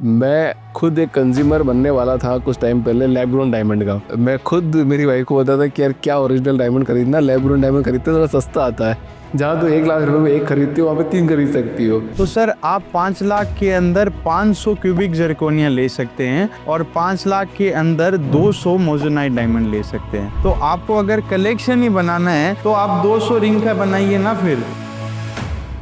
मैं खुद एक कंज्यूमर बनने वाला था कुछ टाइम पहले लैब ग्रोन डायमंड का। मैं खुद मेरी वाइफ को बताता कि यार क्या ओरिजिनल डायमंड खरीदना, लैब ग्रोन डायमंड खरीदते थोड़ा सस्ता आता है। जहाँ तो 1 लाख रुपए में एक खरीदती हो वहाँ पे 3 खरीद सकती हो। तो सर आप 5 लाख के अंदर 500 क्यूबिक जरकोनिया ले सकते हैं और 5 लाख के अंदर 200 मोजोनाइट डायमंड ले सकते हैं। तो आपको अगर कलेक्शन ही बनाना है तो आप 200 रिंग का बनाइए ना। फिर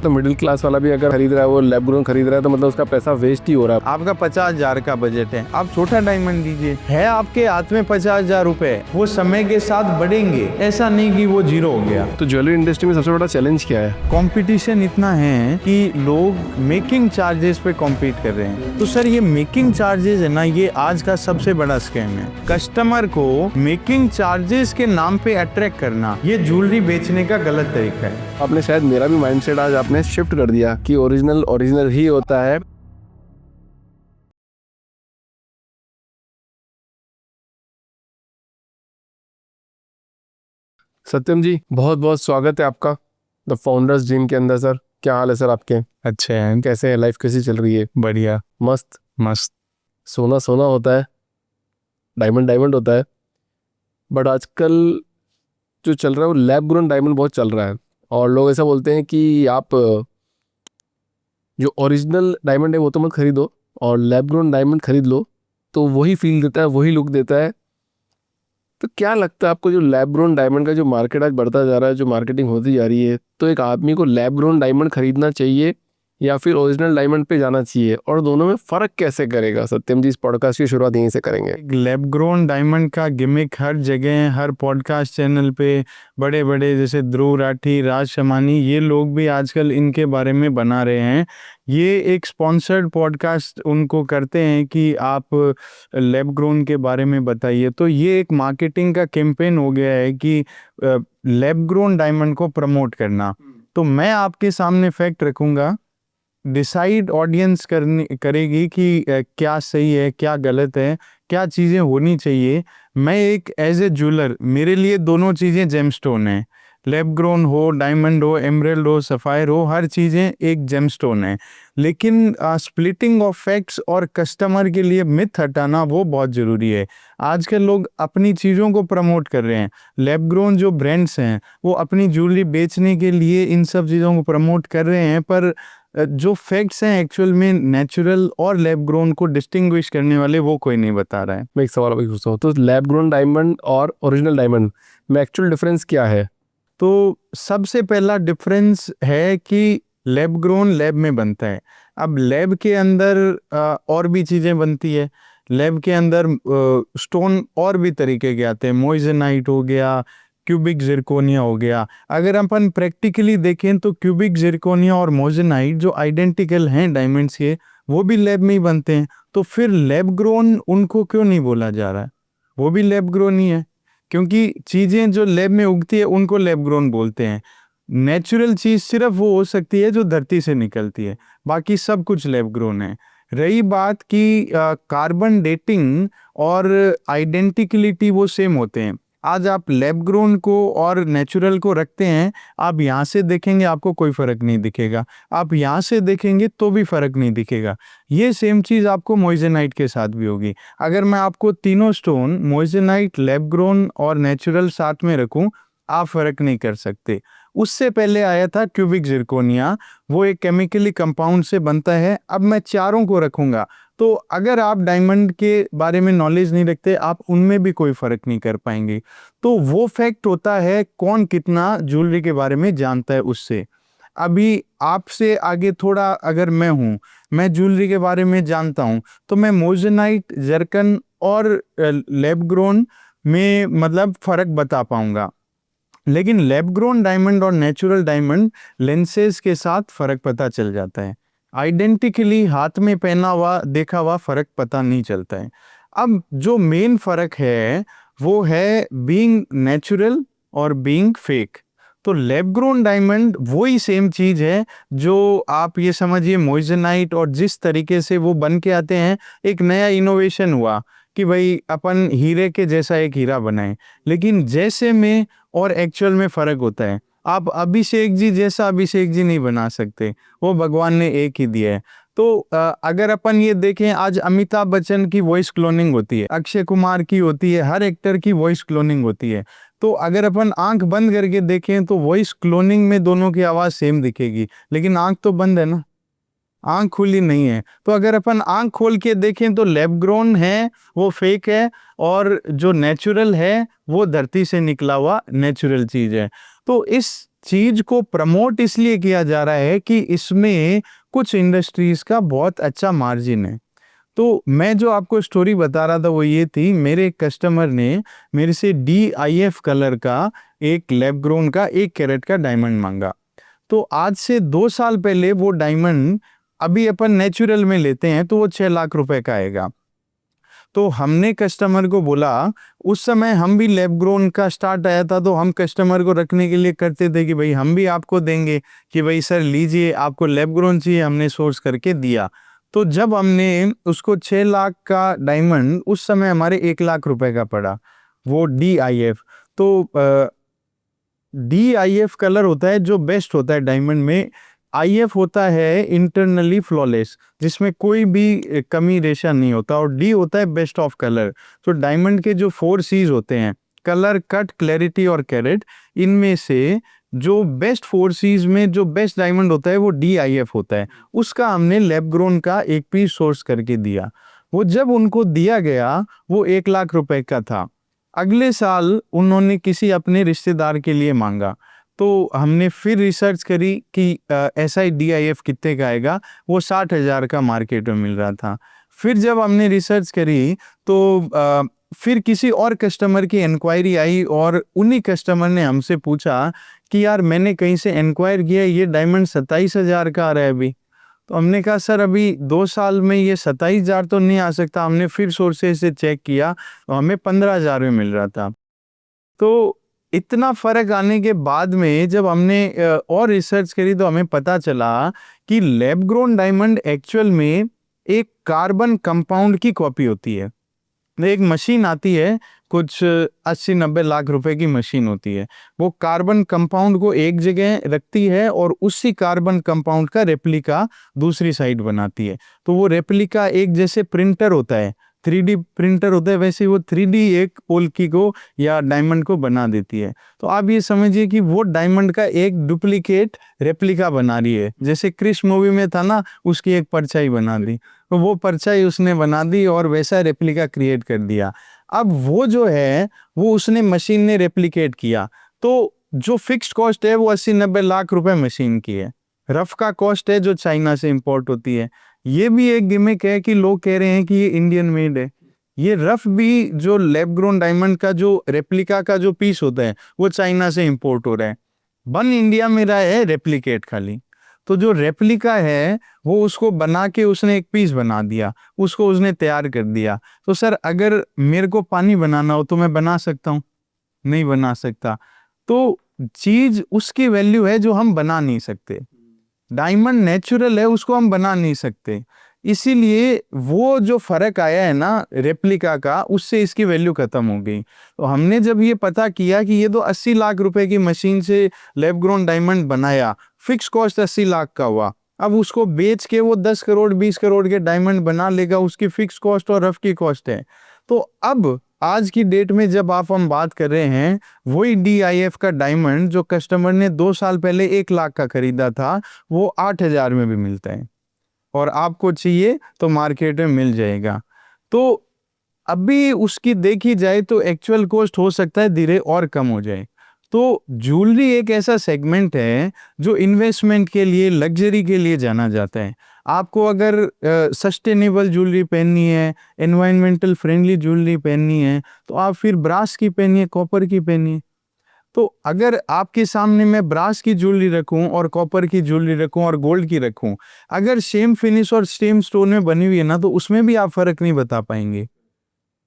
तो मिडिल क्लास वाला भी अगर खरीद रहा है, वो लैब ग्रोन खरीद रहा है, तो मतलब उसका पैसा वेस्ट ही हो रहा है। आपका 50,000 का बजट है, आप छोटा डायमंड लीजिए। है आपके हाथ में 50,000 रुपए, वो समय के साथ बढ़ेंगे, ऐसा नहीं कि वो जीरो हो गया। तो ज्वेलरी इंडस्ट्री में सबसे बड़ा चैलेंज क्या है? कंपटीशन इतना है कि लोग मेकिंग चार्जेस पे कॉम्पीट कर रहे हैं। तो सर ये मेकिंग चार्जेस है ना, ये आज का सबसे बड़ा स्कैम है। कस्टमर को मेकिंग चार्जेस के नाम पे अट्रैक्ट करना, ये ज्वेलरी बेचने का गलत तरीका है। आपने शायद मेरा भी माइंडसेट आज आपने शिफ्ट कर दिया कि ओरिजिनल ओरिजिनल ही होता है। सत्यम जी, बहुत बहुत स्वागत है आपका द फाउंडर्स ड्रीम के अंदर। सर क्या हाल है सर आपके? अच्छे हैं, कैसे है, लाइफ कैसी चल रही है? बढ़िया, मस्त। मस्त। सोना सोना होता है, डायमंड डायमंड होता है, बट आजकल जो चल रहा है वो लैब ग्रोन डायमंड बहुत चल रहा है। और लोग ऐसा बोलते हैं कि आप जो ओरिजिनल डायमंड है वो तो मत खरीदो और लैब ग्रोन डायमंड खरीद लो, तो वही फील देता है, वही लुक देता है। तो क्या लगता है आपको, जो लैब ग्रोन डायमंड का जो मार्केट आज बढ़ता जा रहा है, जो मार्केटिंग होती जा रही है, तो एक आदमी को लैब ग्रोन डायमंड खरीदना चाहिए या फिर ओरिजिनल डायमंड पे जाना चाहिए, और दोनों में फ़र्क कैसे करेगा? सत्यम जी, इस पॉडकास्ट की शुरुआत यहीं से करेंगे। लैब ग्रोन डायमंड का गिमिक हर जगह, हर पॉडकास्ट चैनल पे बड़े बड़े जैसे ध्रुव राठी, राज शमानी, ये लोग भी आजकल इनके बारे में बना रहे हैं। ये एक स्पॉन्सर्ड पॉडकास्ट उनको करते हैं कि आप लैब ग्रोन के बारे में बताइए। तो ये एक मार्केटिंग का कैंपेन हो गया है कि लैब ग्रोन डायमंड को प्रमोट करना। तो मैं आपके सामने फैक्ट रखूंगा, डिसाइड ऑडियंस करेगी कि क्या सही है, क्या गलत है, क्या चीज़ें होनी चाहिए। मैं एक एज ए ज्वेलर, मेरे लिए दोनों चीज़ें जेमस्टोन है। लैब ग्रोन हो, डायमंड हो, एमराल्ड हो, सफ़ायर हो, हर चीज़ें एक जेमस्टोन है। लेकिन स्प्लिटिंग ऑफ फैक्ट्स और कस्टमर के लिए मिथ हटाना वो बहुत ज़रूरी है। आजकल लोग अपनी चीज़ों को प्रमोट कर रहे हैं। लैब ग्रोन जो ब्रांड्स हैं वो अपनी ज्वेलरी बेचने के लिए इन सब चीज़ों को प्रमोट कर रहे हैं, पर जो फैक्ट्स हैं एक्चुअल में नेचुरल और लैब ग्रोन को डिस्टिंग्विश करने वाले वो कोई नहीं बता रहा है। मैं एक सवाल अभी पूछता हूँ, तो लैब ग्रोन डायमंड और ओरिजिनल डायमंड में एक्चुअल डिफरेंस क्या है? तो सबसे पहला डिफरेंस है कि लैब ग्रोन लैब में बनता है। अब लैब के अंदर और भी चीज़ें बनती है। लैब के अंदर स्टोन और भी तरीके के आते हैं, मोइज़ेनाइट हो गया, क्यूबिक जिरकोनिया हो गया। अगर अपन प्रैक्टिकली देखें तो क्यूबिक जिरकोनिया और मोइज़ेनाइट जो आइडेंटिकल हैं डायमंड्स के, वो भी लैब में ही बनते हैं। तो फिर लैब ग्रोन उनको क्यों नहीं बोला जा रहा है? वो भी लैब ग्रोन ही है, क्योंकि चीज़ें जो लैब में उगती है उनको लैब ग्रोन बोलते हैं। नेचुरल चीज़ सिर्फ वो हो सकती है जो धरती से निकलती है, बाकी सब कुछ लैब ग्रोन है। रही बात कि कार्बन डेटिंग और आइडेंटिकलिटी वो सेम होते हैं। आज आप लैब ग्रोन को और नेचुरल को रखते हैं, आप यहाँ से देखेंगे आपको कोई फ़र्क नहीं दिखेगा, आप यहाँ से देखेंगे तो भी फ़र्क नहीं दिखेगा। ये सेम चीज़ आपको मोइज़ेनाइट के साथ भी होगी। अगर मैं आपको तीनों स्टोन मोइज़ेनाइट, लैब ग्रोन और नेचुरल साथ में रखूं, आप फ़र्क नहीं कर सकते। उससे पहले आया था क्यूबिक जिरकोनिया, वो एक केमिकली कंपाउंड से बनता है। अब मैं चारों को रखूंगा, तो अगर आप डायमंड के बारे में नॉलेज नहीं रखते, आप उनमें भी कोई फ़र्क नहीं कर पाएंगे। तो वो फैक्ट होता है कौन कितना ज्वेलरी के बारे में जानता है उससे। अभी आपसे आगे थोड़ा अगर मैं ज्वेलरी के बारे में जानता हूँ, तो मैं मोइज़ेनाइट, जरकन और लैब ग्रोन में मतलब फ़र्क बता पाऊंगा। लेकिन लैब ग्रोन डायमंड और नेचुरल डायमंड लेंसेज के साथ फ़र्क पता चल जाता है। आइडेंटिकली हाथ में पहना हुआ देखा हुआ फ़र्क पता नहीं चलता है। अब जो मेन फ़र्क है वो है बीइंग नेचुरल और बीइंग फेक। तो लैब ग्रोन डायमंड वही सेम चीज़ है जो आप ये समझिए मोइज़ेनाइट, और जिस तरीके से वो बन के आते हैं, एक नया इनोवेशन हुआ कि भाई अपन हीरे के जैसा एक हीरा बनाएं। लेकिन जैसे में और एक्चुअल में फ़र्क होता है। आप अभिषेक जी जैसा अभिषेक जी नहीं बना सकते, वो भगवान ने एक ही दिया है। तो अगर अपन ये देखें, आज अमिताभ बच्चन की वॉइस क्लोनिंग होती है, अक्षय कुमार की होती है, हर एक्टर की वॉइस क्लोनिंग होती है। तो अगर अपन आंख बंद करके देखें तो वॉइस क्लोनिंग में दोनों की आवाज़ सेम दिखेगी, लेकिन आंख तो बंद है ना, आंख खुली नहीं है। तो अगर अपन आंख खोल के देखें तो लैब ग्रोन है वो फेक है, और जो नेचुरल है वो धरती से निकला हुआ नेचुरल चीज है। तो इस चीज को प्रमोट इसलिए किया जा रहा है कि इसमें कुछ इंडस्ट्रीज का बहुत अच्छा मार्जिन है। तो मैं जो आपको स्टोरी बता रहा था वो ये थी, मेरे एक कस्टमर ने मेरे से DIF कलर का एक लैब ग्रोन का 1 कैरेट का डायमंड मांगा। तो आज से 2 साल पहले वो डायमंड, अभी अपन नेचुरल में लेते हैं तो वो 6 लाख रुपए का आएगा। तो हमने कस्टमर को बोला, उस समय हम भी लैब ग्रोन का स्टार्ट आया था तो हम कस्टमर को रखने के लिए करते थे कि भाई हम भी आपको देंगे कि भाई सर लीजिए, आपको लैब ग्रोन चाहिए, हमने सोर्स करके दिया। तो जब हमने उसको 6 लाख का डायमंड, उस समय हमारे 1 लाख रुपए का पड़ा वो DIF। तो DIF कलर होता है जो बेस्ट होता है डायमंड में। IF होता है इंटरनली फ्लॉलेस, जिसमें कोई भी कमी रेशा नहीं होता, और D होता है बेस्ट ऑफ कलर। तो डायमंड के जो 4 C's होते हैं, कलर, कट, क्लैरिटी और कैरेट, इनमें से जो बेस्ट 4 C's में जो बेस्ट डायमंड होता है वो DIF होता है। उसका हमने लैब ग्रोन का एक पीस सोर्स करके दिया। वो जब उनको दिया गया वो 1 लाख रुपए का था। अगले साल उन्होंने किसी अपने रिश्तेदार के लिए मांगा, तो हमने फिर रिसर्च करी कि ऐसा ही DIF कितने का आएगा। वो 60,000 का मार्केट में मिल रहा था। फिर जब हमने रिसर्च करी तो फिर किसी और कस्टमर की इंक्वायरी आई, और उन्हीं कस्टमर ने हमसे पूछा कि यार मैंने कहीं से इंक्वायर किया, ये डायमंड 27,000 का आ रहा है अभी। तो हमने कहा सर अभी 2 साल में ये 27,000 तो नहीं आ सकता। हमने फिर सोर्सेज से चेक किया तो हमें 15,000 में मिल रहा था। तो इतना फर्क आने के बाद में जब हमने और रिसर्च करी तो हमें पता चला कि लैब ग्रोन डायमंड एक्चुअल में एक कार्बन कंपाउंड की कॉपी होती है। एक मशीन आती है, कुछ 80-90 लाख रुपए की मशीन होती है। वो कार्बन कंपाउंड को एक जगह रखती है और उसी कार्बन कंपाउंड का रेप्लिका दूसरी साइड बनाती है। तो वो रेप्लिका एक जैसे प्रिंटर होता है, 3D प्रिंटर होता है, वैसे वो 3D एक पोल्की को या डायमंड को बना देती है। तो आप ये समझिए कि वो डायमंड का एक डुप्लीकेट रेप्लिका बना रही है। जैसे क्रिश मूवी में था ना, उसकी एक परछाई बना दी, तो वो परछाई उसने बना दी और वैसा रेप्लिका क्रिएट कर दिया। अब वो जो है वो उसने मशीन ने रेप्लिकेट किया। तो जो फिक्स्ड कॉस्ट है वो 80-90 लाख रुपए मशीन की है। रफ का कॉस्ट है जो चाइना से इंपोर्ट होती है। ये भी एक गिमिक है कि लोग कह रहे हैं कि ये इंडियन मेड है। ये रफ भी जो लैब ग्रोन डायमंड का जो रेप्लिका का जो पीस होता है वो चाइना से इंपोर्ट हो रहा है। बन इंडिया में रहा है रेप्लिकेट खाली। तो जो रेप्लिका है वो उसको बना के उसने एक पीस बना दिया, उसको उसने तैयार कर दिया। तो सर अगर मेरे को पानी बनाना हो तो मैं बना सकता हूँ? नहीं बना सकता। तो चीज उसकी वैल्यू है जो हम बना नहीं सकते। डायमंड नेचुरल है, उसको हम बना नहीं सकते। इसीलिए वो जो फर्क आया है ना रेप्लिका का, उससे इसकी वैल्यू खत्म हो गई। तो हमने जब ये पता किया कि ये तो 80 लाख रुपए की मशीन से लैब ग्रोन डायमंड बनाया, फिक्स कॉस्ट 80 लाख का हुआ, अब उसको बेच के वो 10 करोड़ 20 करोड़ के डायमंड बना लेगा, उसकी फिक्स कॉस्ट और रफ की कॉस्ट है। तो अब आज की डेट में जब हम बात कर रहे हैं, वही DIF का डायमंड जो कस्टमर ने 2 साल पहले 1 लाख का खरीदा था, वो 8,000 में भी मिलता है, और आपको चाहिए तो मार्केट में मिल जाएगा। तो अभी उसकी देखी जाए तो एक्चुअल कॉस्ट हो सकता है धीरे और कम हो जाए। तो ज्वेलरी एक ऐसा सेगमेंट है जो इन्वेस्टमेंट के लिए, लग्जरी के लिए जाना जाता है। आपको अगर सस्टेनेबल ज्वेलरी पहननी है, एनवायरमेंटल फ्रेंडली ज्वेलरी पहननी है, तो आप फिर ब्रास की पहनिए, कॉपर की पहनिए। तो अगर आपके सामने मैं ब्रास की ज्वेलरी रखूं और कॉपर की ज्वेलरी रखूं और गोल्ड की रखूं, अगर सेम फिनिश और सेम स्टोन में बनी हुई है ना, तो उसमें भी आप फर्क नहीं बता पाएंगे,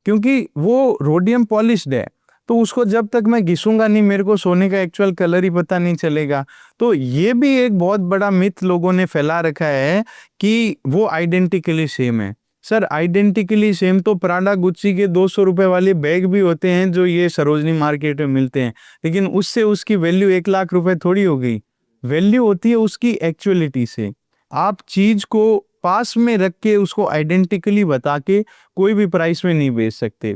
क्योंकि वो रोडियम पॉलिश्ड है। तो उसको जब तक मैं घिसूंगा नहीं, मेरे को सोने का एक्चुअल कलर ही पता नहीं चलेगा। तो ये भी एक बहुत बड़ा मिथ लोगों ने फैला रखा है कि वो आइडेंटिकली सेम है। सर आइडेंटिकली सेम तो प्राडा गुच्ची के 200 रुपए वाले बैग भी होते हैं जो ये सरोजनी मार्केट में मिलते हैं, लेकिन उससे उसकी वैल्यू 1 लाख रुपए थोड़ी हो गई। वैल्यू होती है उसकी एक्चुअलिटी से। आप चीज को पास में रख के उसको आइडेंटिकली बता के कोई भी प्राइस में नहीं बेच सकते।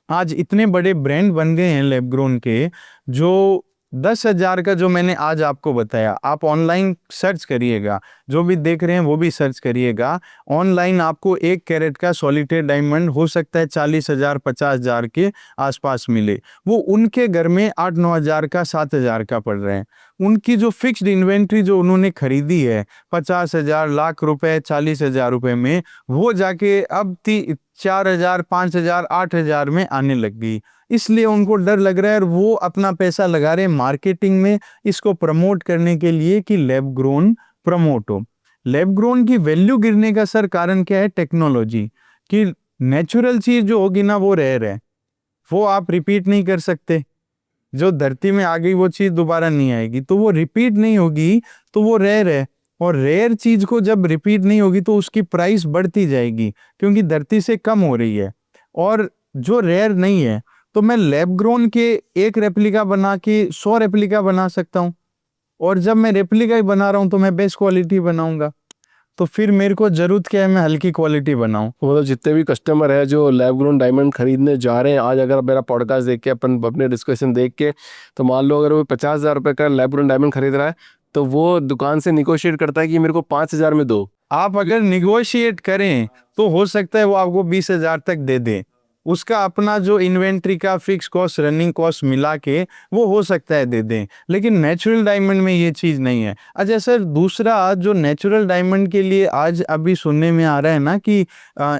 आज इतने बड़े ब्रांड बन गए हैं लैब ग्रोन के, जो 10,000 का जो मैंने आज आपको बताया, आप ऑनलाइन सर्च करिएगा, जो भी देख रहे हैं वो भी सर्च करिएगा। ऑनलाइन आपको 1 कैरेट का सॉलिटेड डायमंड हो सकता है 40,000 50,000 के आसपास मिले, वो उनके घर में 8-9,000 का 7,000 का पड़ रहे हैं। उनकी जो फिक्स्ड इन्वेंट्री जो उन्होंने खरीदी है 50,000 लाख रुपए 40,000 रुपए में, वो जाके अब 4,000 5,000 8,000 में आने लग गई। इसलिए उनको डर लग रहा है और वो अपना पैसा लगा रहे हैं मार्केटिंग में, इसको प्रमोट करने के लिए कि लैब ग्रोन प्रमोट हो। लैब ग्रोन की वैल्यू गिरने का सर कारण क्या है? टेक्नोलॉजी। कि नेचुरल चीज जो होगी ना वो रेयर है, वो आप रिपीट नहीं कर सकते। जो धरती में आ गई वो चीज दोबारा नहीं आएगी, तो वो रिपीट नहीं होगी, तो वो रेयर है। और रेयर चीज को जब रिपीट नहीं होगी तो उसकी प्राइस बढ़ती जाएगी, क्योंकि धरती से कम हो रही है। और जो रेयर नहीं है, तो मैं लैब ग्रोन के एक रेप्लिका बना के 100 रेप्लिका बना सकता हूँ। और जब मैं रेप्लिका ही बना रहा हूँ तो मैं बेस्ट क्वालिटी बनाऊंगा। तो फिर मेरे को जरूरत क्या है, मैं हल्की क्वालिटी बनाऊं। मतलब जितने भी कस्टमर है जो लैब ग्रोन डायमंड खरीदने जा रहे हैं आज, अगर मेरा पॉडकास्ट देख के अपने डिस्कशन देख के, तो मान लो अगर वो 50,000 रुपये का लैब ग्रोन डायमंड खरीद रहा है, तो वो दुकान से निगोशिएट करता है कि मेरे को 5,000 में दो। आप अगर निगोशिएट करें तो हो सकता है वो आपको 20,000 तक दे दे। उसका अपना जो इन्वेंट्री का फिक्स कॉस्ट रनिंग कॉस्ट मिला के वो हो सकता है दे दें, लेकिन नेचुरल डायमंड में ये चीज़ नहीं है। अच्छा सर, दूसरा जो नेचुरल डायमंड के लिए आज अभी सुनने में आ रहा है ना कि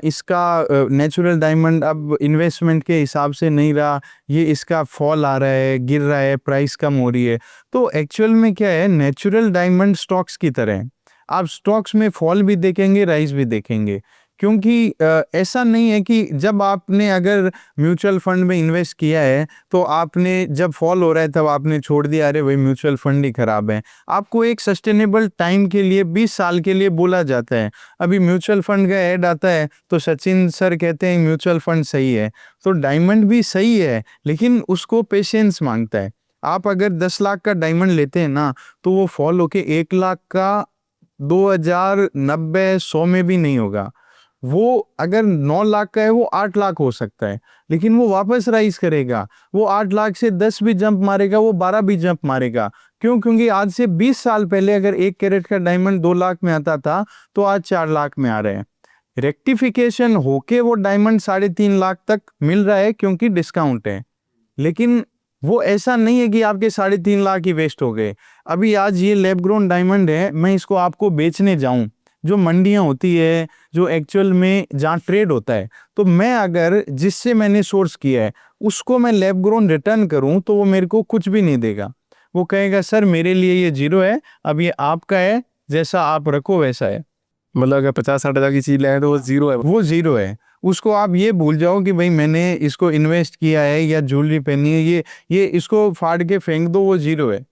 इसका नेचुरल डायमंड अब इन्वेस्टमेंट के हिसाब से नहीं रहा, ये इसका फॉल आ रहा है, गिर रहा है, प्राइस कम हो रही है। तो एक्चुअल में क्या है, नेचुरल डायमंड स्टॉक्स की तरह है। आप स्टॉक्स में फॉल भी देखेंगे, राइज भी देखेंगे। क्योंकि ऐसा नहीं है कि जब आपने अगर म्यूचुअल फंड में इन्वेस्ट किया है तो आपने जब फॉल हो रहा है तब आपने छोड़ दिया, अरे भाई म्यूचुअल फंड ही खराब है। आपको एक सस्टेनेबल टाइम के लिए 20 साल के लिए बोला जाता है। अभी म्यूचुअल फंड का ऐड आता है तो सचिन सर कहते हैं म्यूचुअल फंड सही है, तो डायमंड भी सही है, लेकिन उसको पेशेंस मांगता है। आप अगर 10 लाख का डायमंड लेते हैं ना, तो वो फॉल होके 1 लाख का 2090-100 में भी नहीं होगा। वो अगर 9 लाख का है वो 8 लाख हो सकता है, लेकिन वो वापस राइज करेगा। वो 8 लाख से 10 भी जंप मारेगा, वो 12 भी जंप मारेगा। क्यों? क्योंकि आज से 20 साल पहले अगर 1 कैरेट का डायमंड 2 लाख में आता था तो आज 4 लाख में आ रहे हैं। रेक्टिफिकेशन होके वो डायमंड 3.5 लाख तक मिल रहा है क्योंकि डिस्काउंट है, लेकिन वो ऐसा नहीं है कि आपके 3.5 लाख ही वेस्ट हो गए। अभी आज ये लैब ग्रोन डायमंड है, मैं इसको आपको बेचने जाऊं, जो मंडियां होती है, जो एक्चुअल में जहाँ ट्रेड होता है, तो मैं अगर जिससे मैंने सोर्स किया है उसको मैं लैब ग्रोन रिटर्न करूं तो वो मेरे को कुछ भी नहीं देगा। वो कहेगा सर मेरे लिए ये 0 है, अब ये आपका है, जैसा आप रखो वैसा है। मतलब अगर 50-60 हज़ार की चीज़ लाए तो वो जीरो है। वो 0 है। उसको आप ये भूल जाओ कि भाई मैंने इसको इन्वेस्ट किया है या ज्वेलरी पहनी है, ये इसको फाड़ के फेंक दो, वो 0 है।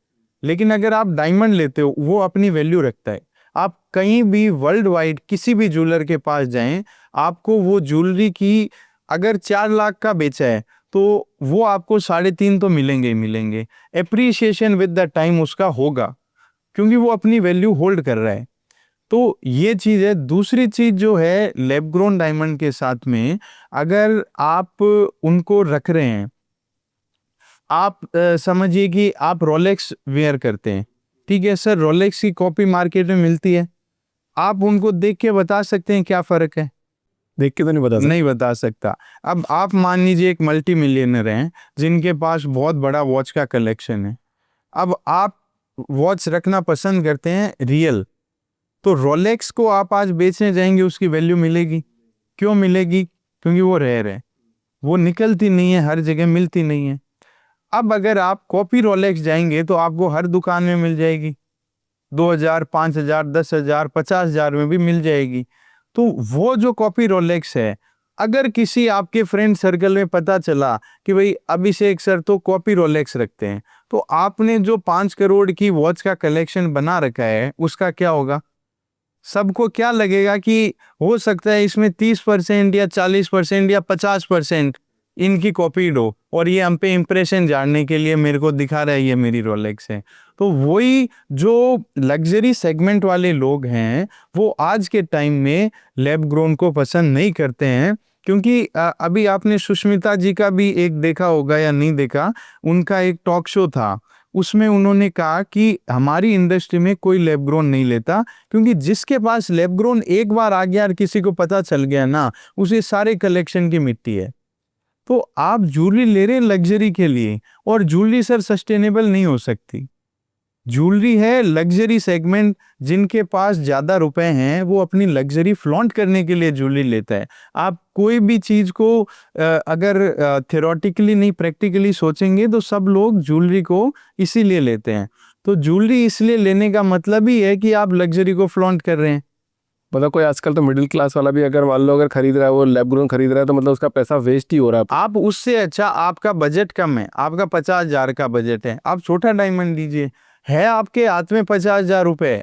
लेकिन अगर आप डायमंड लेते हो वो अपनी वैल्यू रखता है। आप कहीं भी वर्ल्ड वाइड किसी भी ज्वेलर के पास जाएं, आपको वो ज्वेलरी की अगर 4 लाख का बेचा है तो वो आपको 3.5 तो मिलेंगे ही मिलेंगे। एप्रिसिएशन विद द टाइम उसका होगा, क्योंकि वो अपनी वैल्यू होल्ड कर रहा है। तो ये चीज है। दूसरी चीज जो है लैब ग्रोन डायमंड के साथ में, अगर आप उनको रख रहे हैं, आप समझिए कि आप रोलेक्स वेयर करते हैं, ठीक है सर, रोलेक्स की कॉपी मार्केट में मिलती है, आप उनको देख के बता सकते हैं क्या फर्क है? देख के तो नहीं बता सकते। नहीं बता सकता। अब आप मान लीजिए एक मल्टी मिलियनर हैं जिनके पास बहुत बड़ा वॉच का कलेक्शन है। अब आप वॉच रखना पसंद करते हैं रियल, तो रोलेक्स को आप आज बेचने जाएंगे उसकी वैल्यू मिलेगी। क्यों मिलेगी? क्योंकि वो रेयर है, वो निकलती नहीं है, हर जगह मिलती नहीं है। अब अगर आप कॉपी रोलेक्स जाएंगे तो आपको हर दुकान में मिल जाएगी, 2,000 5,000 10,000 50,000 में भी मिल जाएगी। तो वो जो कॉपी रोलेक्स है, अगर किसी आपके फ्रेंड सर्कल में पता चला कि भाई अभिषेक सर तो कॉपी रोलेक्स रखते हैं, तो आपने जो 5 करोड़ की वॉच का कलेक्शन बना रखा है उसका क्या होगा? सबको क्या लगेगा कि हो सकता है इसमें 30% या 40% या 50% इनकी कॉपीड हो, और ये हम पे इंप्रेशन जानने के लिए मेरे को दिखा रहा है ये मेरी रोलेक्स है। तो वही जो लग्जरी सेगमेंट वाले लोग हैं वो आज के टाइम में लैब ग्रोन को पसंद नहीं करते हैं, क्योंकि अभी आपने सुष्मिता जी का भी एक देखा होगा या नहीं देखा, उनका एक टॉक शो था, उसमें उन्होंने कहा कि हमारी इंडस्ट्री में कोई लैब ग्रोन नहीं लेता, क्योंकि जिसके पास लैब ग्रोन एक बार आ गया और किसी को पता चल गया ना, उसे सारे कलेक्शन की मिट्टी है। तो आप ज्वेलरी ले रहे हैं लग्जरी के लिए, और ज्वेलरी सर सस्टेनेबल नहीं हो सकती। ज्वेलरी है लग्जरी सेगमेंट, जिनके पास ज्यादा रुपए हैं वो अपनी लग्जरी फ्लॉन्ट करने के लिए ज्वेलरी लेता है। आप कोई भी चीज को अगर थियोरेटिकली नहीं प्रैक्टिकली सोचेंगे तो सब लोग ज्वेलरी को इसीलिए लेते हैं। तो ज्वेलरी इसलिए लेने का मतलब ही है कि आप लग्जरी को फ्लॉन्ट कर रहे हैं। मतलब कोई आजकल तो मिडिल क्लास वाला भी अगर मान लो अगर खरीद रहा है, वो लैब ग्रोन खरीद रहा है, तो मतलब उसका पैसा वेस्ट ही हो रहा है। आप उससे अच्छा, आपका बजट कम है, आपका 50,000 का बजट है, आप छोटा डायमंड लीजिए। है आपके हाथ में 50,000 रुपए,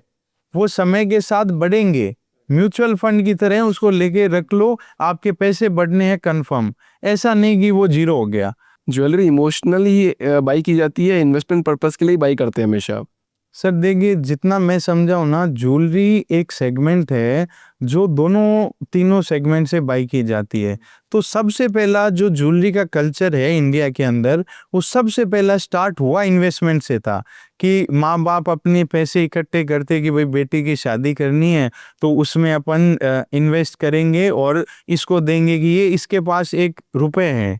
वो समय के साथ बढ़ेंगे, म्यूचुअल फंड की तरह उसको लेके रख लो, आपके पैसे बढ़ने हैं कंफर्म। ऐसा नहीं कि वो जीरो हो गया। ज्वेलरी इमोशनली बाई की जाती है, इन्वेस्टमेंट पर्पस के लिए बाई करते हैं हमेशा। सर देखिए, जितना मैं समझा हूं ना, ज्वेलरी एक सेगमेंट है जो दोनों तीनों सेगमेंट से बाई की जाती है। तो सबसे पहला जो ज्वेलरी का कल्चर है इंडिया के अंदर, वो सबसे पहला स्टार्ट हुआ इन्वेस्टमेंट से था, कि माँ बाप अपने पैसे इकट्ठे करते कि भाई बेटी की शादी करनी है तो उसमें अपन इन्वेस्ट करेंगे और इसको देंगे कि ये इसके पास एक रुपए है।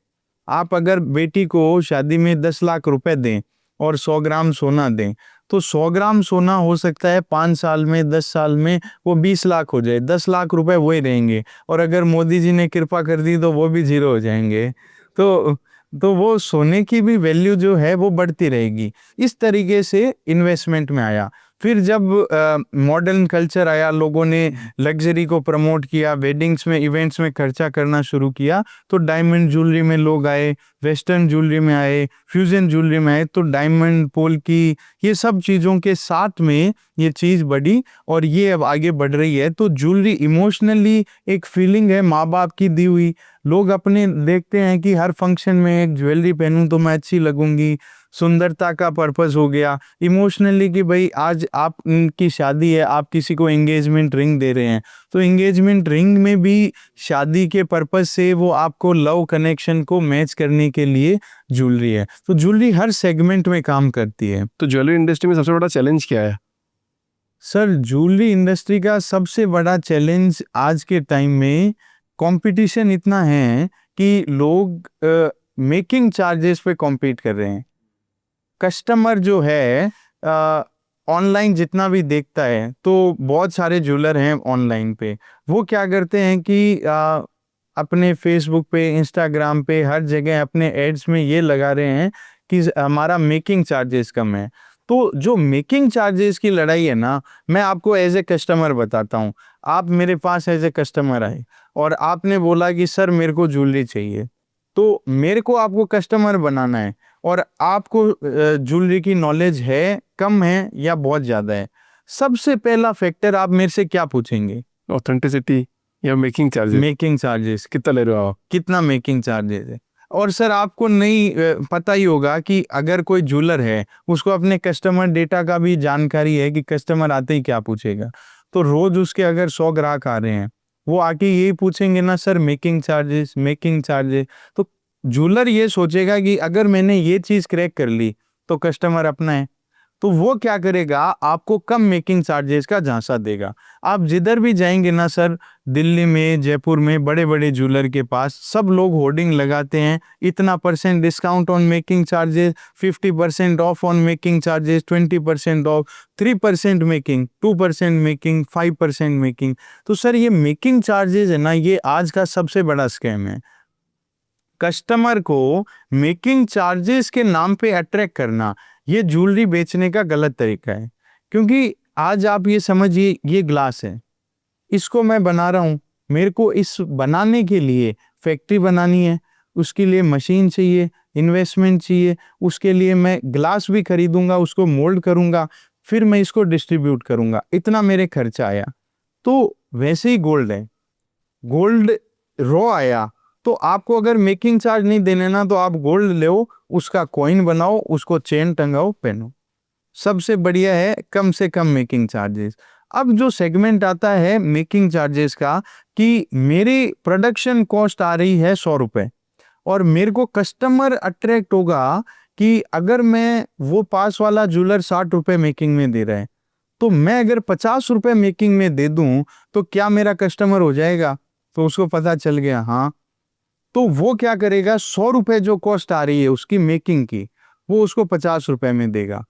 आप अगर बेटी को शादी में 10 लाख रुपए दें और 100 ग्राम सोना दें, तो 100 ग्राम सोना हो सकता है 5 साल में, 10 साल में वो 20 लाख हो जाए, 10 लाख रुपए वही रहेंगे। और अगर मोदी जी ने कृपा कर दी तो वो भी जीरो हो जाएंगे। तो वो सोने की भी वैल्यू जो है वो बढ़ती रहेगी। इस तरीके से इन्वेस्टमेंट में आया। फिर जब मॉडर्न कल्चर आया, लोगों ने लग्जरी को प्रमोट किया, वेडिंग्स में, इवेंट्स में खर्चा करना शुरू किया, तो डायमंड ज्वेलरी में लोग आए, वेस्टर्न ज्वेलरी में आए, फ्यूजन ज्वेलरी में आए। तो डायमंड, पोल्की, ये सब चीज़ों के साथ में ये चीज़ बढ़ी और ये अब आगे बढ़ रही है। तो ज्वेलरी इमोशनली एक फीलिंग है माँ बाप की दी हुई। लोग अपने देखते हैं कि हर फंक्शन में एक ज्वेलरी पहनूं तो मैं अच्छी लगूंगी, सुंदरता का पर्पस हो गया। इमोशनली कि भाई आज आप की शादी है, आप किसी को एंगेजमेंट रिंग दे रहे हैं, तो एंगेजमेंट रिंग में भी शादी के पर्पस से वो आपको लव कनेक्शन को मैच करने के लिए ज्वेलरी है। तो ज्वेलरी हर सेगमेंट में काम करती है। तो ज्वेलरी इंडस्ट्री में सबसे बड़ा चैलेंज क्या है? सर ज्वेलरी इंडस्ट्री का सबसे बड़ा चैलेंज आज के टाइम में कंपटीशन इतना है कि लोग मेकिंग चार्जेस पे कॉम्पीट कर रहे हैं। कस्टमर जो है ऑनलाइन जितना भी देखता है, तो बहुत सारे ज्वेलर हैं ऑनलाइन पे, वो क्या करते हैं कि अपने फेसबुक पे, इंस्टाग्राम पे, हर जगह अपने एड्स में ये लगा रहे हैं कि हमारा मेकिंग चार्जेस कम है। तो जो मेकिंग चार्जेस की लड़ाई है ना, मैं आपको एज ए कस्टमर बताता हूँ। आप मेरे पास एज ए कस्टमर आए और आपने बोला कि सर मेरे को ज्वेलरी चाहिए, तो मेरे को आपको कस्टमर बनाना है और आपको ज्वेलरी की नॉलेज है, कम है या बहुत ज़्यादा है। सबसे पहला फैक्टर आप मेरे से क्या पूछेंगे? ऑथेंटिसिटी या मेकिंग चार्जेस? मेकिंग चार्जेस कितना ले रहे हो आप? कितना मेकिंग चार्जेस है? और सर आपको नहीं पता ही होगा कि अगर कोई ज्वेलर है, उसको अपने कस्टमर डेटा का भी जानकारी है कि कस्टमर आते ही क्या पूछेगा। तो रोज उसके अगर 100 ग्राहक आ रहे हैं, वो आके यही पूछेंगे ना, sir making charges, making charges. तो ज्वेलर ये सोचेगा कि अगर मैंने ये चीज क्रैक कर ली तो कस्टमर अपना है, तो वो क्या करेगा, आपको कम मेकिंग चार्जेस का झांसा देगा। आप जिधर भी जाएंगे ना सर, दिल्ली में, जयपुर में, बड़े बड़े ज्वेलर के पास सब लोग होर्डिंग लगाते हैं, इतना % discount on making charges, 50% of on making charges, 20% of, 3% making, 2% making, 5% making. तो सर ये मेकिंग चार्जेस है ना, ये आज का सबसे बड़ा स्कैम है। कस्टमर को मेकिंग चार्जेस के नाम पे अट्रैक्ट करना, ये ज्वेलरी बेचने का गलत तरीका है। क्योंकि आज आप ये समझिए, ये ग्लास है, इसको मैं बना रहा हूँ, मेरे को इस बनाने के लिए फैक्ट्री बनानी है, उसके लिए मशीन चाहिए, इन्वेस्टमेंट चाहिए, उसके लिए मैं ग्लास भी खरीदूंगा, उसको मोल्ड करूंगा, फिर मैं इसको डिस्ट्रीब्यूट करूंगा, इतना मेरे खर्चा आया। तो वैसे ही गोल्ड है, गोल्ड रॉ आया तो आपको अगर मेकिंग चार्ज नहीं देने ना, तो आप गोल्ड लो, उसका कॉइन बनाओ, उसको चेन टंगाओ, पहनो, सबसे बढ़िया है, कम से कम मेकिंग चार्जेस। अब जो सेगमेंट आता है मेकिंग चार्जेस का, कि मेरी प्रोडक्शन कॉस्ट आ रही है 100 रुपए, और मेरे को कस्टमर अट्रैक्ट होगा कि अगर मैं वो पास वाला ज्वेलर 60 रुपए मेकिंग में दे रहा है, तो मैं अगर 50 रुपए मेकिंग में दे दूं तो क्या मेरा कस्टमर हो जाएगा? तो उसको पता चल गया, हाँ, तो वो क्या करेगा, 100 रुपए जो कॉस्ट आ रही है उसकी मेकिंग की, वो उसको 50 रुपए में देगा।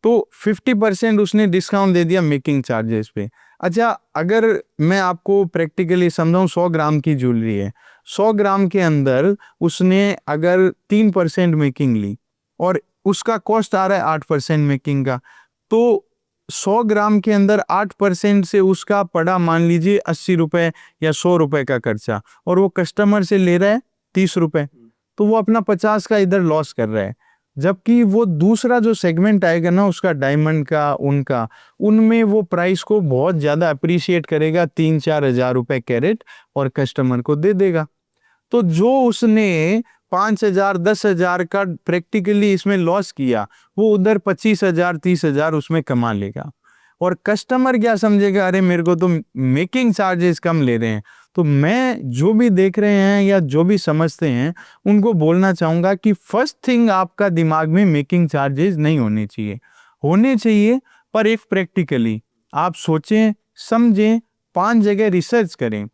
तो 50% उसने डिस्काउंट दे दिया मेकिंग चार्जेस पे। अच्छा, अगर मैं आपको प्रैक्टिकली समझाऊं, 100 ग्राम की ज्वेलरी है, 100 ग्राम के अंदर उसने अगर 3% मेकिंग ली और उसका कॉस्ट आ रहा है 8% मेकिंग का, तो 100 ग्राम के अंदर 8% से उसका पड़ा, मान लीजिए 80 रुपए या 100 रुपए का खर्चा, और वो कस्टमर से ले रहा है 30 रुपए, तो वो अपना 50 का इधर लॉस कर रहा है। जबकि वो दूसरा जो सेगमेंट आएगा ना उसका, डायमंड का, उनका, उनमें वो प्राइस को बहुत ज्यादा अप्रिशिएट करेगा, 3-4 हज़ार रुपए कैरेट, और कस्टमर को दे देगा। तो जो उसने 5 हज़ार 10 हज़ार का प्रैक्टिकली इसमें लॉस किया, वो उधर 25 हज़ार 30 हज़ार उसमें कमा लेगा। और कस्टमर क्या समझेगा, अरे मेरे को तो मेकिंग चार्जेस कम ले रहे हैं। तो मैं जो भी देख रहे हैं या जो भी समझते हैं, उनको बोलना चाहूंगा कि फर्स्ट थिंग आपका दिमाग में मेकिंग चार्जेस नहीं होने चाहिए, होने चाहिए पर एक प्रैक्टिकली आप सोचें, समझें, 5 जगह रिसर्च करें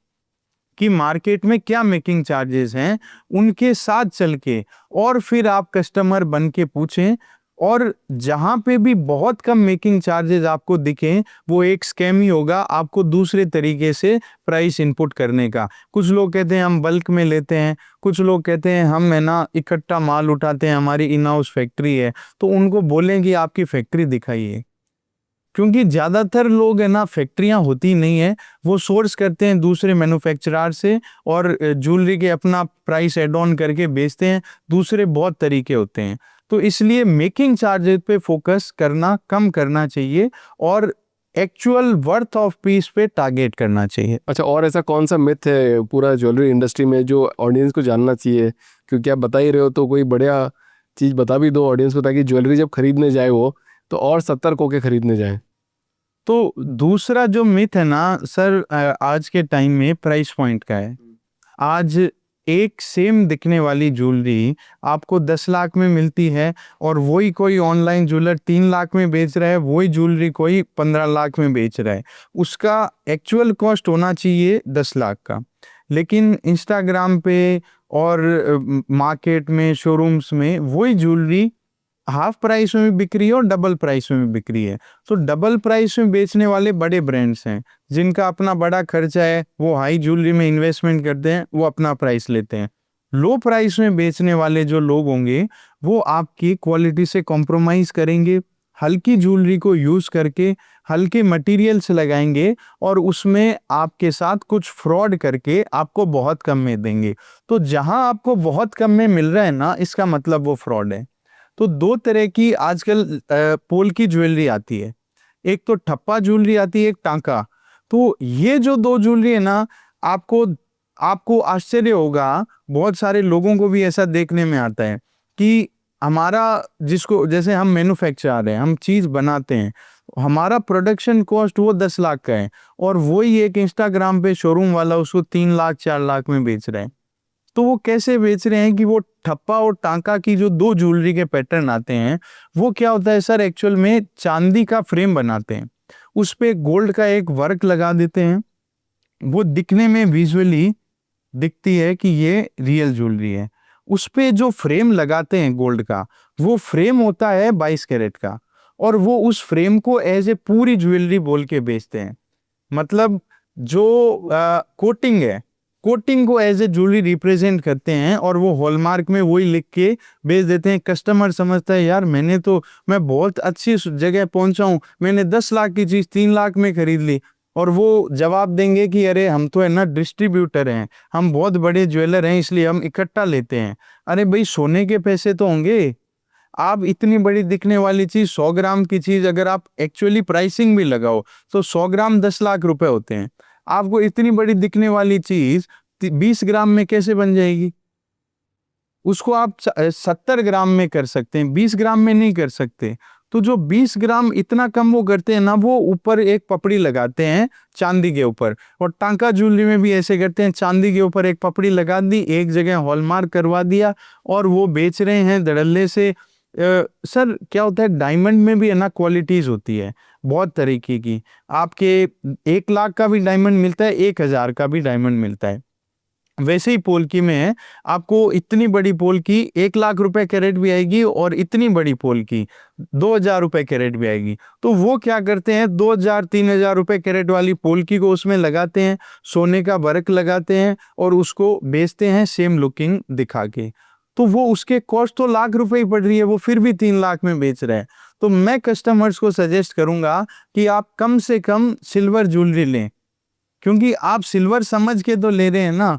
कि मार्केट में क्या मेकिंग चार्जेस हैं, उनके साथ चल के, और फिर आप कस्टमर बन के पूछें। और जहां पे भी बहुत कम मेकिंग चार्जेस आपको दिखें, वो एक स्कैम ही होगा आपको दूसरे तरीके से प्राइस इनपुट करने का। कुछ लोग कहते हैं हम बल्क में लेते हैं, कुछ लोग कहते हैं हम है ना इकट्ठा माल उठाते हैं, हमारी इन हाउस फैक्ट्री है। तो उनको बोलें कि आपकी फैक्ट्री दिखाइए, क्योंकि ज्यादातर लोग है ना, फैक्ट्रियां होती नहीं है, वो सोर्स करते हैं दूसरे मैन्युफैक्चरर से, और ज्वेलरी के अपना प्राइस एड ऑन करके बेचते हैं। दूसरे बहुत तरीके होते हैं, तो इसलिए मेकिंग चार्जेस पे फोकस करना कम करना चाहिए, और एक्चुअल वर्थ ऑफ पीस पे टारगेट करना चाहिए। अच्छा, और ऐसा कौन सा मिथ है पूरा ज्वेलरी इंडस्ट्री में जो ऑडियंस को जानना चाहिए? क्योंकि आप बता ही रहे हो, तो कोई बढ़िया चीज़ बता भी दो ऑडियंस को, ताकि ज्वेलरी जब खरीदने जाए वो तो और सतर्क होके खरीदने जाए। तो दूसरा जो मिथ है ना सर, आज के टाइम में प्राइस पॉइंट का है। आज एक सेम दिखने वाली ज्वेलरी आपको 10 लाख में मिलती है, और वही कोई ऑनलाइन ज्वेलर 3 लाख में बेच रहा है, वही ज्वेलरी कोई 15 लाख में बेच रहा है। उसका एक्चुअल कॉस्ट होना चाहिए 10 लाख का, लेकिन इंस्टाग्राम पे और मार्केट में, शोरूम्स में वही ज्वेलरी हाफ प्राइस में भी बिक रही है और डबल प्राइस में भी बिक रही है। तो डबल प्राइस में बेचने वाले बड़े ब्रांड्स हैं, जिनका अपना बड़ा खर्चा है, वो हाई ज्वेलरी में इन्वेस्टमेंट करते हैं, वो अपना प्राइस लेते हैं। लो प्राइस में बेचने वाले जो लोग होंगे, वो आपकी क्वालिटी से कॉम्प्रोमाइज करेंगे, हल्की ज्वेलरी को यूज करके हल्के मटेरियल्स लगाएंगे, और उसमें आपके साथ कुछ फ्रॉड करके आपको बहुत कम में देंगे। तो जहां आपको बहुत कम में मिल रहा है ना, इसका मतलब वो फ्रॉड है। तो दो तरह की आजकल पोल की ज्वेलरी आती है, एक तो ठप्पा ज्वेलरी आती है, एक टांका। तो ये जो दो ज्वेलरी है ना, आपको आपको आश्चर्य होगा, बहुत सारे लोगों को भी ऐसा देखने में आता है कि हमारा, जिसको जैसे हम मैन्युफैक्चरर हैं, हम चीज बनाते हैं, हमारा प्रोडक्शन कॉस्ट वो 10 लाख का है, और वही एक इंस्टाग्राम पे शोरूम वाला उसको 3 लाख 4 लाख में बेच रहे हैं। तो वो कैसे बेच रहे हैं कि वो ठप्पा और टांका की जो दो ज्वेलरी के पैटर्न आते हैं, वो क्या होता है सर, एक्चुअल में चांदी का फ्रेम बनाते हैं, उस पे गोल्ड का एक वर्क लगा देते हैं, वो दिखने में विजुअली दिखती है कि ये रियल ज्वेलरी है। उस पे जो फ्रेम लगाते हैं गोल्ड का, वो फ्रेम होता है 22 कैरेट का, और वो उस फ्रेम को एज ए पूरी ज्वेलरी बोल के बेचते हैं। मतलब जो कोटिंग है, कोटिंग को एज ए ज्वेलरी रिप्रेजेंट करते हैं, और वो हॉलमार्क में वही लिख के बेच देते हैं। कस्टमर समझता है यार मैं बहुत अच्छी जगह पहुंचा हूं, मैंने 10 लाख की चीज 3 लाख में खरीद ली। और वो जवाब देंगे कि अरे हम तो है ना डिस्ट्रीब्यूटर हैं, हम बहुत बड़े ज्वेलर हैं, इसलिए हम इकट्ठा लेते हैं। अरे भाई, सोने के पैसे तो होंगे, आप इतनी बड़ी दिखने वाली चीज 100 ग्राम की चीज अगर आप एक्चुअली प्राइसिंग भी लगाओ तो 100 ग्राम 10 लाख रुपए होते हैं। आपको इतनी बड़ी दिखने वाली चीज 20 ग्राम में कैसे बन जाएगी? उसको आप 70 ग्राम में कर सकते हैं, 20 ग्राम में नहीं कर सकते। तो जो 20 ग्राम इतना कम वो करते हैं ना, वो ऊपर एक पपड़ी लगाते हैं चांदी के ऊपर, और टांका ज्वेलरी में भी ऐसे करते हैं, चांदी के ऊपर एक पपड़ी लगा दी, एक जगह हॉलमार्क करवा दिया और वो बेच रहे हैं धड़ल्ले से। सर क्या होता है, डायमंड में भी है ना क्वालिटीज होती है बहुत तरीके की। आपके 1 लाख का भी डायमंड मिलता है, 1000 का भी डायमंड मिलता है। वैसे ही पोल्की में है, आपको इतनी बड़ी पोल्की 1 लाख रुपए कैरेट भी आएगी और इतनी बड़ी पोल्की 2000 रुपए कैरेट भी आएगी। तो वो क्या करते हैं, 2000-3000 रुपए कैरेट वाली पोल्की को उसमें लगाते हैं, सोने का वर्क लगाते हैं और उसको बेचते हैं सेम लुकिंग दिखा के। तो वो उसके कॉस्ट तो लाख रुपए ही पड़ रही है, वो फिर भी 3 लाख में बेच रहे हैं। तो मैं कस्टमर्स को सजेस्ट करूंगा कि आप कम से कम सिल्वर ज्वेलरी लें, क्योंकि आप सिल्वर समझ के तो ले रहे हैं ना।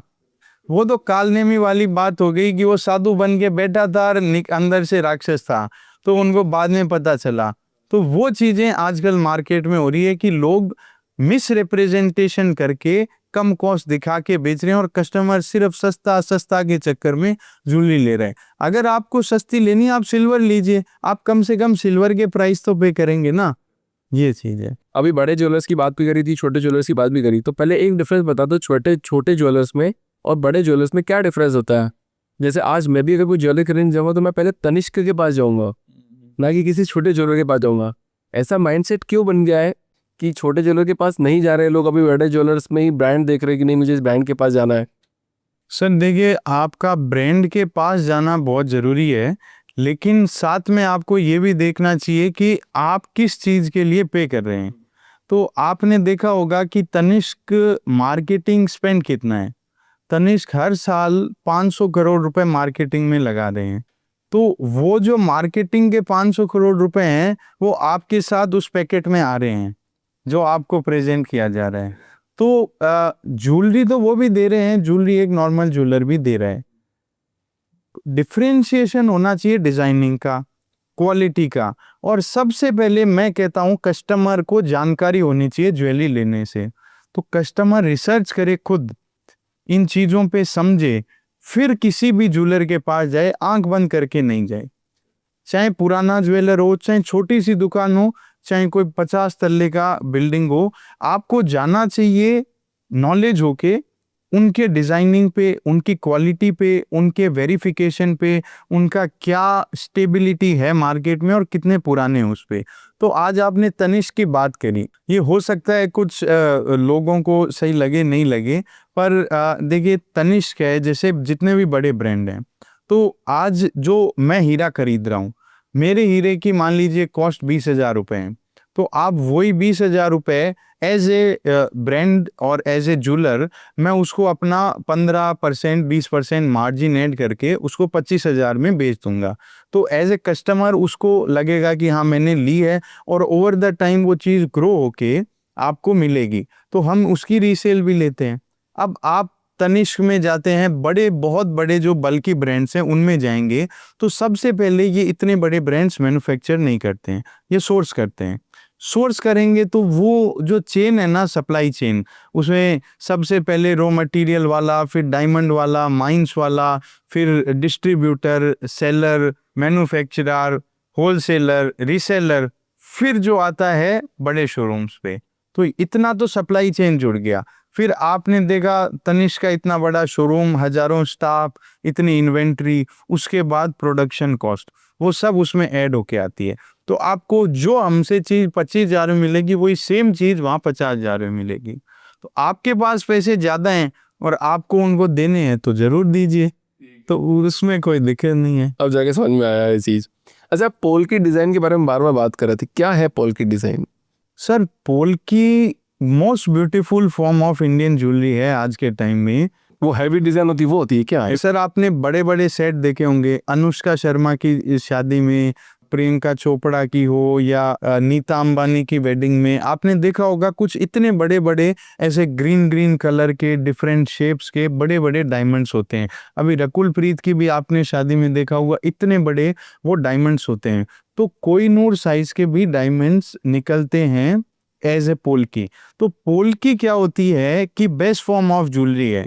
वो तो कालनेमी वाली बात हो गई कि वो साधु बन के बैठा था और अंदर से राक्षस था, तो उनको बाद में पता चला। तो वो चीजें आजकल मार्केट में हो रही है कि लोग मिस रिप्रेजेंटेशन करके कम कॉस्ट दिखा के बेच रहे हैं और कस्टमर सिर्फ सस्ता सस्ता के चक्कर में ज्वेलरी ले रहे हैं। अगर आपको सस्ती लेनी है आप सिल्वर लीजिए, आप कम से कम सिल्वर के प्राइस तो पे करेंगे ना, ये चीज है। अभी बड़े ज्वेलर्स की बात भी करी थी, छोटे ज्वेलर्स की बात भी करी, तो पहले एक डिफरेंस बता दो, छोटे छोटे ज्वेलर्स में और बड़े ज्वेलर्स में क्या डिफरेंस होता है। जैसे आज मैं भी अगर कोई ज्वेलरी खरीदने जाऊँगा तो मैं पहले तनिष्क के पास जाऊँगा, ना कि किसी छोटे ज्वेलर के पास जाऊँगा। ऐसा माइंडसेट क्यों बन गया है कि छोटे ज्वेलर के पास नहीं जा रहे लोग, अभी बड़े ज्वेलर्स में ही ब्रांड देख रहे हैं कि नहीं मुझे इस ब्रांड के पास जाना है। सर देखिए, आपका ब्रांड के पास जाना बहुत ज़रूरी है, लेकिन साथ में आपको ये भी देखना चाहिए कि आप किस चीज़ के लिए पे कर रहे हैं। तो आपने देखा होगा कि तनिष्क मार्केटिंग स्पेंड कितना है। तनिष्क हर साल 500 करोड़ रुपए मार्केटिंग में लगा रहे हैं। तो वो जो मार्केटिंग के 500 करोड़ रुपए हैं, वो आपके साथ उस पैकेट में आ रहे हैं जो आपको प्रेजेंट किया जा रहा है। तो ज्वेलरी तो वो भी दे रहे हैं, ज्वेलरी एक नॉर्मल ज्वेलर भी दे रहा है। डिफरेंशिएशन होना चाहिए डिजाइनिंग का, क्वालिटी का, और सबसे पहले मैं कहता हूं कस्टमर को जानकारी होनी चाहिए ज्वेलरी लेने से। तो कस्टमर रिसर्च करे, खुद इन चीजों पे समझे, फिर किसी भी ज्वेलर के पास जाए, आंख बंद करके नहीं जाए। चाहे पुराना ज्वेलर हो, चाहे छोटी सी दुकान हो, चाहे कोई 50 तल्ले का बिल्डिंग हो, आपको जाना चाहिए नॉलेज होके उनके डिजाइनिंग पे, उनकी क्वालिटी पे, उनके वेरिफिकेशन पे, उनका क्या स्टेबिलिटी है मार्केट में और कितने पुराने हैं उस पे। तो आज आपने तनिष्क की बात करी, ये हो सकता है कुछ लोगों को सही लगे नहीं लगे, पर देखिए तनिष्क है, जैसे जितने भी बड़े ब्रांड हैं, तो आज जो मैं हीरा खरीद रहा हूँ, मेरे हीरे की मान लीजिए कॉस्ट 20,000 रुपये है। तो आप वही 20,000 रुपये एज ए ब्रांड और एज ए ज्वेलर, मैं उसको अपना 15% 20% मार्जिन ऐड करके उसको 25,000 में बेच दूंगा। तो एज ए कस्टमर उसको लगेगा कि हाँ मैंने ली है, और ओवर द टाइम वो चीज़ ग्रो होके आपको मिलेगी, तो हम उसकी रीसेल भी लेते हैं। अब आप तनिष्क में जाते हैं, बड़े बहुत बड़े जो बल्कि ब्रांड्स हैं उनमें जाएंगे, तो सबसे पहले ये इतने बड़े ब्रांड्स मैन्युफैक्चर नहीं करते हैं, ये सोर्स करते हैं। सोर्स करेंगे तो वो जो चेन है ना, सप्लाई चेन, उसमें सबसे पहले रॉ मटेरियल वाला, फिर डायमंड वाला, माइंस वाला, फिर distributor, seller, manufacturer, wholesaler, reseller, फिर जो आता है बड़े शोरूम्स पे। तो इतना तो सप्लाई चेन जुड़ गया। फिर आपने देखा तनिष्क का इतना बड़ा शोरूम, हजारों स्टाफ, इतनी इन्वेंट्री, उसके बाद प्रोडक्शन कॉस्ट, वो सब उसमें ऐड होके आती है। तो आपको जो हमसे चीज 25,000 में मिलेगी, वही सेम चीज वहां 50,000 में मिलेगी। तो आपके पास पैसे ज्यादा हैं और आपको उनको देने हैं तो जरूर दीजिए, तो उसमें कोई दिक्कत नहीं है। अब जाके समझ में आया ये चीज़। अच्छा, पोल की डिज़ाइन के बारे में बार बार बात कर रहे थे, क्या है पोल की design? Sir polki most beautiful form of Indian jewellery है आज के टाइम में। वो हैवी डिज़ाइन होती है, वो होती है क्या है? सर आपने बड़े बड़े सेट देखे होंगे, अनुष्का शर्मा की शादी में प्रियंका चोपड़ा की हो या नीता अंबानी की वेडिंग में आपने देखा होगा कुछ इतने बड़े बड़े ऐसे ग्रीन ग्रीन कलर के डिफरेंट शेप्स के बड़े बड़े डायमंड्स होते हैं। अभी रकुल प्रीत की भी आपने शादी में देखा होगा, इतने बड़े वो डायमंड्स होते हैं। तो कोहिनूर साइज के भी डायमंड्स निकलते हैं एज ए पोल्की। तो पोल्की क्या होती है कि बेस्ट फॉर्म ऑफ ज्वेलरी है।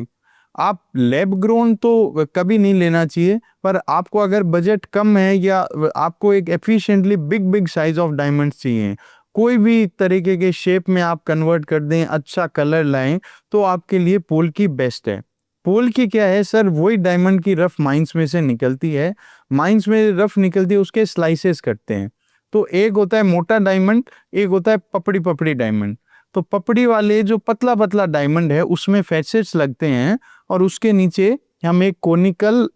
आप लैब ग्रोन तो कभी नहीं लेना चाहिए, पर आपको अगर बजट कम है या आपको एक efficiently big big size of diamonds चाहिए, कोई भी तरीके के शेप में आप कन्वर्ट कर दें, अच्छा कलर लाएं, तो आपके लिए पोल्की बेस्ट है। पोल्की क्या है सर, वही डायमंड की रफ माइंस में से निकलती है। माइंस में रफ निकलती है, उसके स्लाइसेस करते हैं। तो एक होता है मोटा डायमंड, एक होता है पपड़ी पपड़ी डायमंड। तो पपड़ी वाले जो पतला पतला डायमंड है उसमें फैसेट्स लगते हैं और उसके नीचे हम एक कोनिकल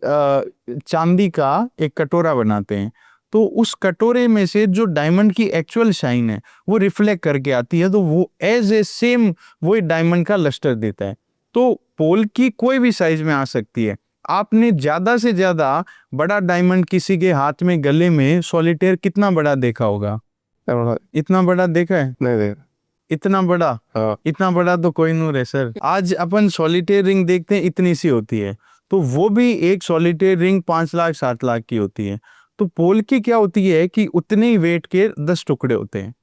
चांदी का एक कटोरा बनाते हैं। तो उस कटोरे में से जो डायमंड की एक्चुअल शाइन है वो रिफ्लेक्ट करके आती है, तो वो एज ए सेम वही डायमंड का लस्टर देता है। तो पोल की कोई भी साइज में आ सकती है। आपने ज्यादा से ज्यादा बड़ा डायमंड किसी के हाथ में गले में सॉलिटेयर कितना बड़ा देखा होगा? इतना बड़ा देखा है? नहीं, इतना बड़ा? हाँ। इतना बड़ा तो कोहिनूर है सर। आज अपन सॉलिटेयर रिंग देखते हैं, इतनी सी होती है। तो वो भी एक सॉलिटेयर रिंग 5 लाख 7 लाख की होती है। तो पोल की क्या होती है कि उतने ही वेट के 10 टुकड़े होते हैं।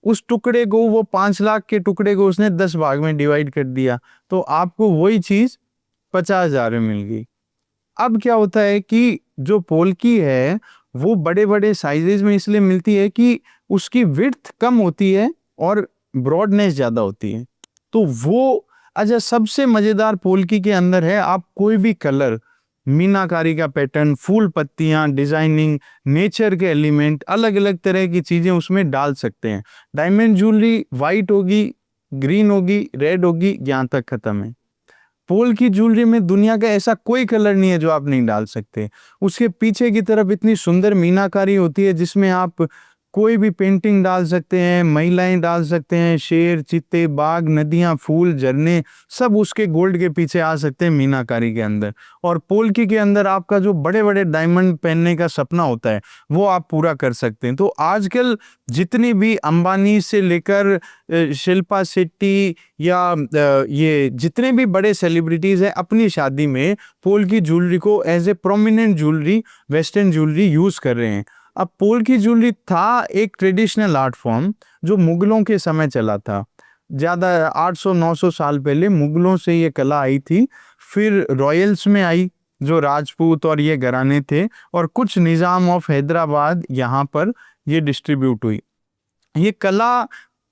उस टुकड़े को, वो 5 लाख के टुकड़े को उसने 10 भाग में डिवाइड कर दिया, तो आपको वही चीज 50,000 में मिल गई। अब क्या होता है कि जो पोल्की है वो बड़े बड़े साइजेस में इसलिए मिलती है कि उसकी विड्थ कम होती है और ब्रॉडनेस ज्यादा होती है। तो वो अच्छा, सबसे मजेदार पोल्की के अंदर है, आप कोई भी कलर, मीनाकारी का पैटर्न, फूल पत्तियां, डिजाइनिंग, नेचर के एलिमेंट, अलग अलग तरह की चीजें उसमें डाल सकते हैं। डायमंड ज्वेलरी वाइट होगी, ग्रीन होगी, रेड होगी, यहाँ तक खत्म है। पोल की ज्वेलरी में दुनिया का ऐसा कोई कलर नहीं है जो आप नहीं डाल सकते। उसके पीछे की तरफ इतनी सुंदर मीनाकारी होती है जिसमें आप कोई भी पेंटिंग डाल सकते हैं, महिलाएं डाल सकते हैं, शेर, चीते, बाघ, नदियां, फूल, झरने, सब उसके गोल्ड के पीछे आ सकते हैं मीनाकारी के अंदर। और पोल्की के अंदर आपका जो बड़े बड़े डायमंड पहनने का सपना होता है वो आप पूरा कर सकते हैं। तो आजकल जितनी भी अंबानी से लेकर शिल्पा शेट्टी या ये जितने भी बड़े सेलिब्रिटीज हैं, अपनी शादी में पोल की ज्वेलरी को as a prominent jewellery, western jewellery use कर रहे हैं। अब पोल की ज्वेलरी था एक ट्रेडिशनल आर्ट फॉर्म जो मुगलों के समय चला था। ज़्यादा 800-900 साल पहले मुगलों से ये कला आई थी। फिर रॉयल्स में आई, जो राजपूत और ये घराने थे, और कुछ निज़ाम ऑफ हैदराबाद यहाँ पर ये डिस्ट्रीब्यूट हुई। ये कला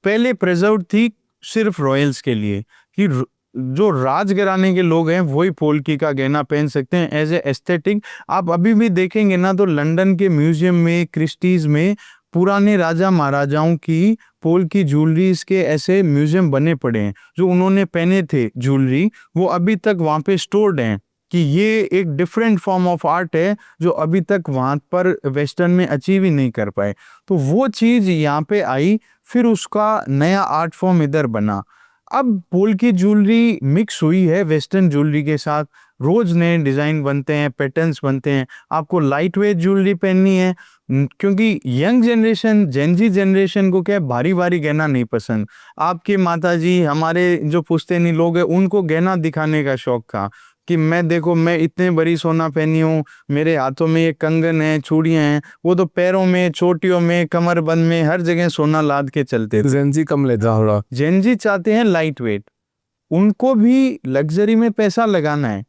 पहले प्रिजर्व थी सिर्फ रॉयल्स के लिए, कि जो राजघराने के लोग हैं वही पोल्की का गहना पहन सकते हैं एज ए एस्थेटिक। आप अभी भी देखेंगे ना तो लंदन के म्यूजियम में, क्रिस्टीज में पुराने राजा महाराजाओं की पोल्की ज्वेलरीज के ऐसे म्यूजियम बने पड़े हैं। जो उन्होंने पहने थे ज्वेलरी, वो अभी तक वहाँ पे स्टोर्ड हैं, कि ये एक डिफरेंट फॉर्म ऑफ आर्ट है जो अभी तक वहाँ पर वेस्टर्न में अचीव ही नहीं कर पाए। तो वो चीज़ यहाँ पे आई, फिर उसका नया आर्ट फॉर्म इधर बना। अब पोल्की ज्वेलरी मिक्स हुई है वेस्टर्न ज्वेलरी के साथ, रोज नए डिजाइन बनते हैं, पैटर्न्स बनते हैं। आपको लाइट वेट ज्वेलरी पहननी है, क्योंकि यंग जनरेशन, जेनजी जनरेशन को क्या है, भारी भारी गहना नहीं पसंद। आपके माताजी, हमारे जो पुश्तैनी लोग हैं, उनको गहना दिखाने का शौक था कि मैं देखो, मैं इतने बड़ी सोना पहनी हूँ, मेरे हाथों में ये कंगन है, चूड़ियां हैं। वो तो पैरों में, चोटियों में, कमरबंद में, हर जगह सोना लाद के चलते थे। जेंजी कम लेता थोड़ा। जेनजी चाहते हैं लाइट वेट, उनको भी लग्जरी में पैसा लगाना है।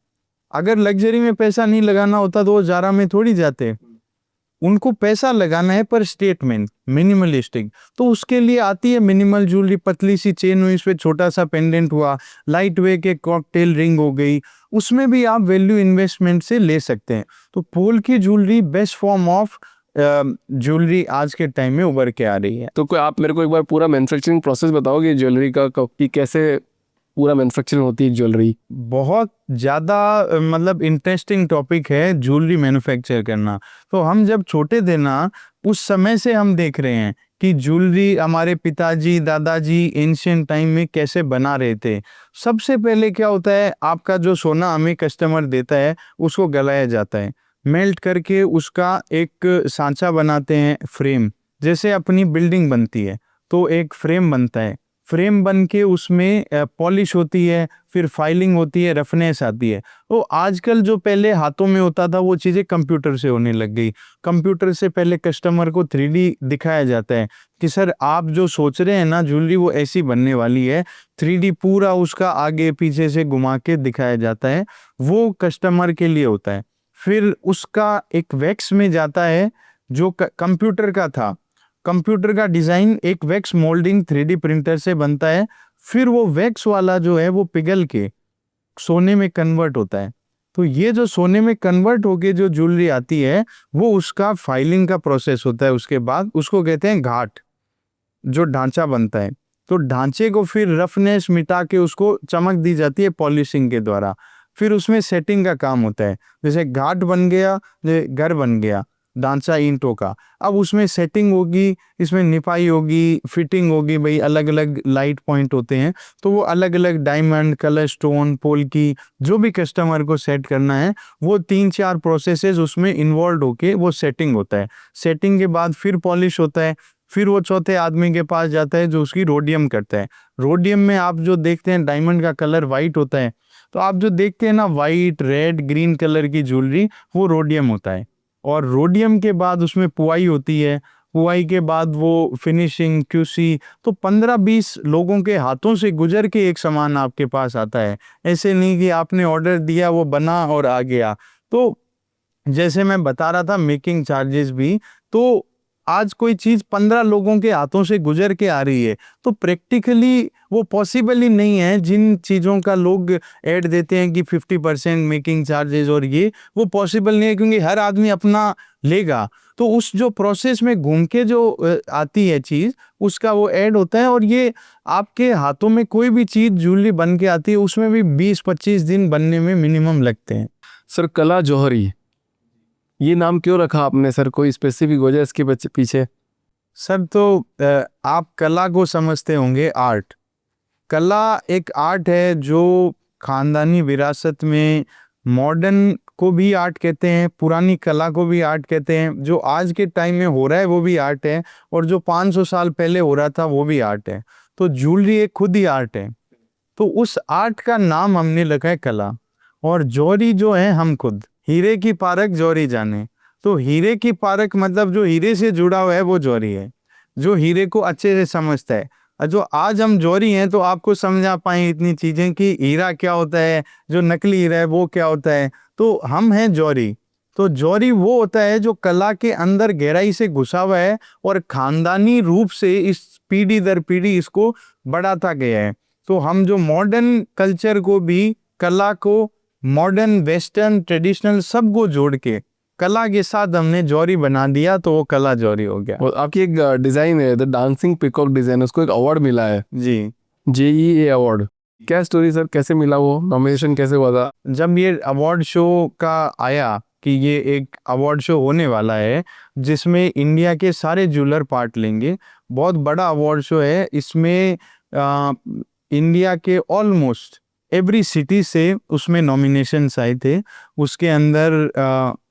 अगर लग्जरी में पैसा नहीं लगाना होता तो वो जारा में थोड़ी जाते। उनको पैसा लगाना है पर स्टेटमेंट, मिनिमलिस्टिक। तो उसके लिए आती है मिनिमल ज्वेलरी, पतली सी चेन हुई, इस पे छोटा सा पेंडेंट हुआ, लाइट वेट के कॉकटेल रिंग हो गई, उसमें भी आप वैल्यू इन्वेस्टमेंट से ले सकते हैं। तो पोल की jewellery best form of jewellery आज के टाइम में उभर के आ रही है। तो कोई आप मेरे को एक बार पूरा मैन्युफैक्चरिंग प्रोसेस बताओगे ज्वेलरी का, कि कैसे पूरा मैन्युफैक्चरिंग होती है ज्वेलरी? बहुत ज़्यादा मतलब इंटरेस्टिंग टॉपिक है ज्वेलरी मैन्युफैक्चर करना। तो हम जब छोटे थे ना, उस समय से हम देख रहे हैं कि ज्वेलरी हमारे पिताजी, दादाजी एंशिएंट टाइम में कैसे बना रहे थे। सबसे पहले क्या होता है, आपका जो सोना हमें कस्टमर देता है उसको गलाया जाता है। मेल्ट करके उसका एक सांचा बनाते हैं, फ्रेम। जैसे अपनी बिल्डिंग बनती है तो एक फ्रेम बनता है, फ्रेम बन के उसमें पॉलिश होती है, फिर फाइलिंग होती है, रफनेस आती है। तो आजकल जो पहले हाथों में होता था वो चीज़ें कंप्यूटर से होने लग गई। कंप्यूटर से पहले कस्टमर को 3D दिखाया जाता है कि सर आप जो सोच रहे हैं ना ज्वेलरी वो ऐसी बनने वाली है। 3D पूरा उसका आगे पीछे से घुमा के दिखाया जाता है, वो कस्टमर के लिए होता है। फिर उसका एक वैक्स में जाता है जो कंप्यूटर का था। कंप्यूटर का डिज़ाइन एक वैक्स मोल्डिंग 3D प्रिंटर से बनता है। फिर वो वैक्स वाला जो है वो पिघल के सोने में कन्वर्ट होता है। तो ये जो सोने में कन्वर्ट होके जो ज्वेलरी आती है वो उसका फाइलिंग का प्रोसेस होता है। उसके बाद उसको कहते हैं घाट, जो ढांचा बनता है। तो ढांचे को फिर रफनेस मिटा के उसको चमक दी जाती है पॉलिशिंग के द्वारा। फिर उसमें सेटिंग का काम होता है। जैसे घाट बन गया, ये घर बन गया ढांचा ईंटों का। अब उसमें सेटिंग होगी, इसमें निपाई होगी, फिटिंग होगी, भाई अलग अलग लाइट पॉइंट होते हैं तो वो अलग अलग डायमंड, कलर स्टोन, पोल्की, जो भी कस्टमर को सेट करना है वो 3-4 प्रोसेसेस उसमें इन्वॉल्व होके वो सेटिंग होता है। सेटिंग के बाद फिर पॉलिश होता है। फिर वो चौथे आदमी के पास जाता है जो उसकी रोडियम करता है। रोडियम में आप जो देखते हैं डायमंड का कलर वाइट होता है, तो आप जो देखते हैं ना वाइट, रेड, ग्रीन कलर की ज्वेलरी, वो रोडियम होता है। और रोडियम के बाद उसमें पुआई होती है। पुआई के बाद वो फिनिशिंग, क्यूसी। तो 15-20 लोगों के हाथों से गुजर के एक सामान आपके पास आता है। ऐसे नहीं कि आपने ऑर्डर दिया वो बना और आ गया। तो जैसे मैं बता रहा था मेकिंग चार्जेस भी, तो आज कोई चीज़ 15 लोगों के हाथों से गुजर के आ रही है तो प्रैक्टिकली वो पॉसिबल ही नहीं है। जिन चीज़ों का लोग ऐड देते हैं कि 50% मेकिंग चार्जेस और ये, वो पॉसिबल नहीं है क्योंकि हर आदमी अपना लेगा। तो उस जो प्रोसेस में घूम के जो आती है चीज़, उसका वो ऐड होता है। और ये आपके हाथों में कोई भी चीज़ ज्वेलरी बन के आती है उसमें भी 20-25 दिन बनने में मिनिमम लगते हैं। सर कला जौहरी, ये नाम क्यों रखा आपने सर? कोई स्पेसिफिक वजह इसके पीछे? सर तो आप कला को समझते होंगे आर्ट। कला एक आर्ट है जो खानदानी विरासत में, मॉडर्न को भी आर्ट कहते हैं, पुरानी कला को भी आर्ट कहते हैं। जो आज के टाइम में हो रहा है वो भी आर्ट है, और जो 500 साल पहले हो रहा था वो भी आर्ट है। तो ज्वेलरी एक खुद ही आर्ट है। तो उस आर्ट का नाम हमने रखा है कला। और जौहरी जो है हम खुद, हीरे की पारख जौहरी जाने। तो हीरे की पारख मतलब जो हीरे से जुड़ा हुआ है वो जौहरी है, जो हीरे को अच्छे से समझता है। और जो आज हम जौहरी हैं तो आपको समझा पाए इतनी चीजें कि हीरा क्या होता है, जो नकली हीरा है वो क्या होता है। तो हम हैं जौहरी। तो जौहरी वो होता है जो कला के अंदर गहराई से घुसा हुआ है और खानदानी रूप से इस पीढ़ी दर पीढ़ी इसको बढ़ाता गया है। तो हम जो मॉडर्न कल्चर को भी, कला को, मॉडर्न, वेस्टर्न, ट्रेडिशनल सबको जोड़ के कला के साथ हमने जौहरी बना दिया, तो वो कला जौहरी हो गया। और आपकी एक डिज़ाइन है द डांसिंग पिकॉक डिज़ाइन, उसको एक अवार्ड मिला है, जी। JEA award. क्या स्टोरी सर, कैसे मिला, वो नॉमिनेशन कैसे हुआ था? जब ये अवार्ड शो का आया कि ये एक अवार्ड शो होने वाला है जिसमें इंडिया के सारे ज्वेलर पार्ट लेंगे, बहुत बड़ा अवार्ड शो है। इसमें इंडिया के ऑलमोस्ट एवरी सिटी से उसमें नॉमिनेशंस आए थे। उसके अंदर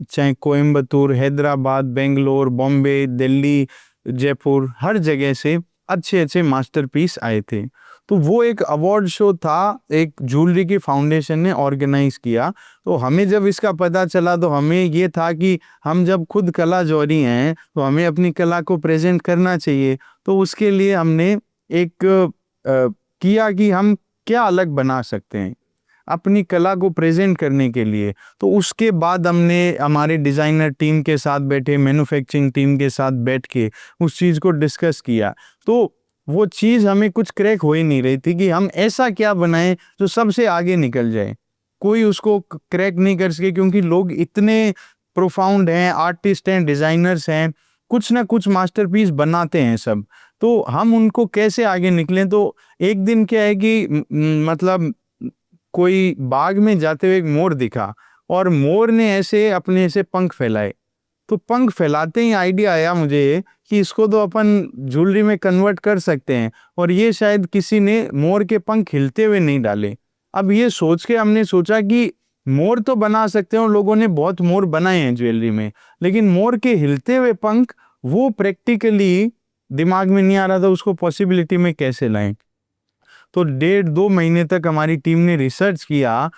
चाहे कोयम्बतूर, हैदराबाद, बेंगलोर, बॉम्बे, दिल्ली, जयपुर, हर जगह से अच्छे अच्छे मास्टरपीस आए थे। तो वो एक अवार्ड शो था, एक ज्वेलरी की फाउंडेशन ने ऑर्गेनाइज किया। तो हमें जब इसका पता चला तो हमें ये था कि हम जब खुद कला जौहरी हैं तो हमें अपनी कला को प्रेजेंट करना चाहिए। तो उसके लिए हमने एक किया कि हम क्या अलग बना सकते हैं अपनी कला को प्रेजेंट करने के लिए। तो उसके बाद हमने हमारे डिज़ाइनर टीम के साथ बैठे, मैन्युफैक्चरिंग टीम के साथ बैठ के उस चीज़ को डिस्कस किया। तो वो चीज़ हमें कुछ क्रैक हो ही नहीं रही थी कि हम ऐसा क्या बनाएं जो सबसे आगे निकल जाए। कोई उसको क्रैक नहीं कर सके क्योंकि लोग इतने प्रोफाउंड हैं, आर्टिस्ट हैं, डिज़ाइनर्स हैं, कुछ ना कुछ मास्टरपीस बनाते हैं सब। तो हम उनको कैसे आगे निकलें। तो एक दिन क्या है कि मतलब कोई बाग में जाते हुए एक मोर दिखा और मोर ने ऐसे अपने ऐसे पंख फैलाए। तो पंख फैलाते ही आइडिया आया मुझे कि इसको तो अपन ज्वेलरी में कन्वर्ट कर सकते हैं, और ये शायद किसी ने मोर के पंख हिलते हुए नहीं डाले। अब ये सोच के हमने सोचा कि मोर तो बना सकते हैं और लोगों ने बहुत मोर बनाए हैं ज्वेलरी में, लेकिन मोर के हिलते हुए पंख वो प्रैक्टिकली दिमाग में नहीं आ रहा था, उसको पॉसिबिलिटी में कैसे लाएं। तो 1.5-2 महीने तक हमारी टीम ने रिसर्च किया।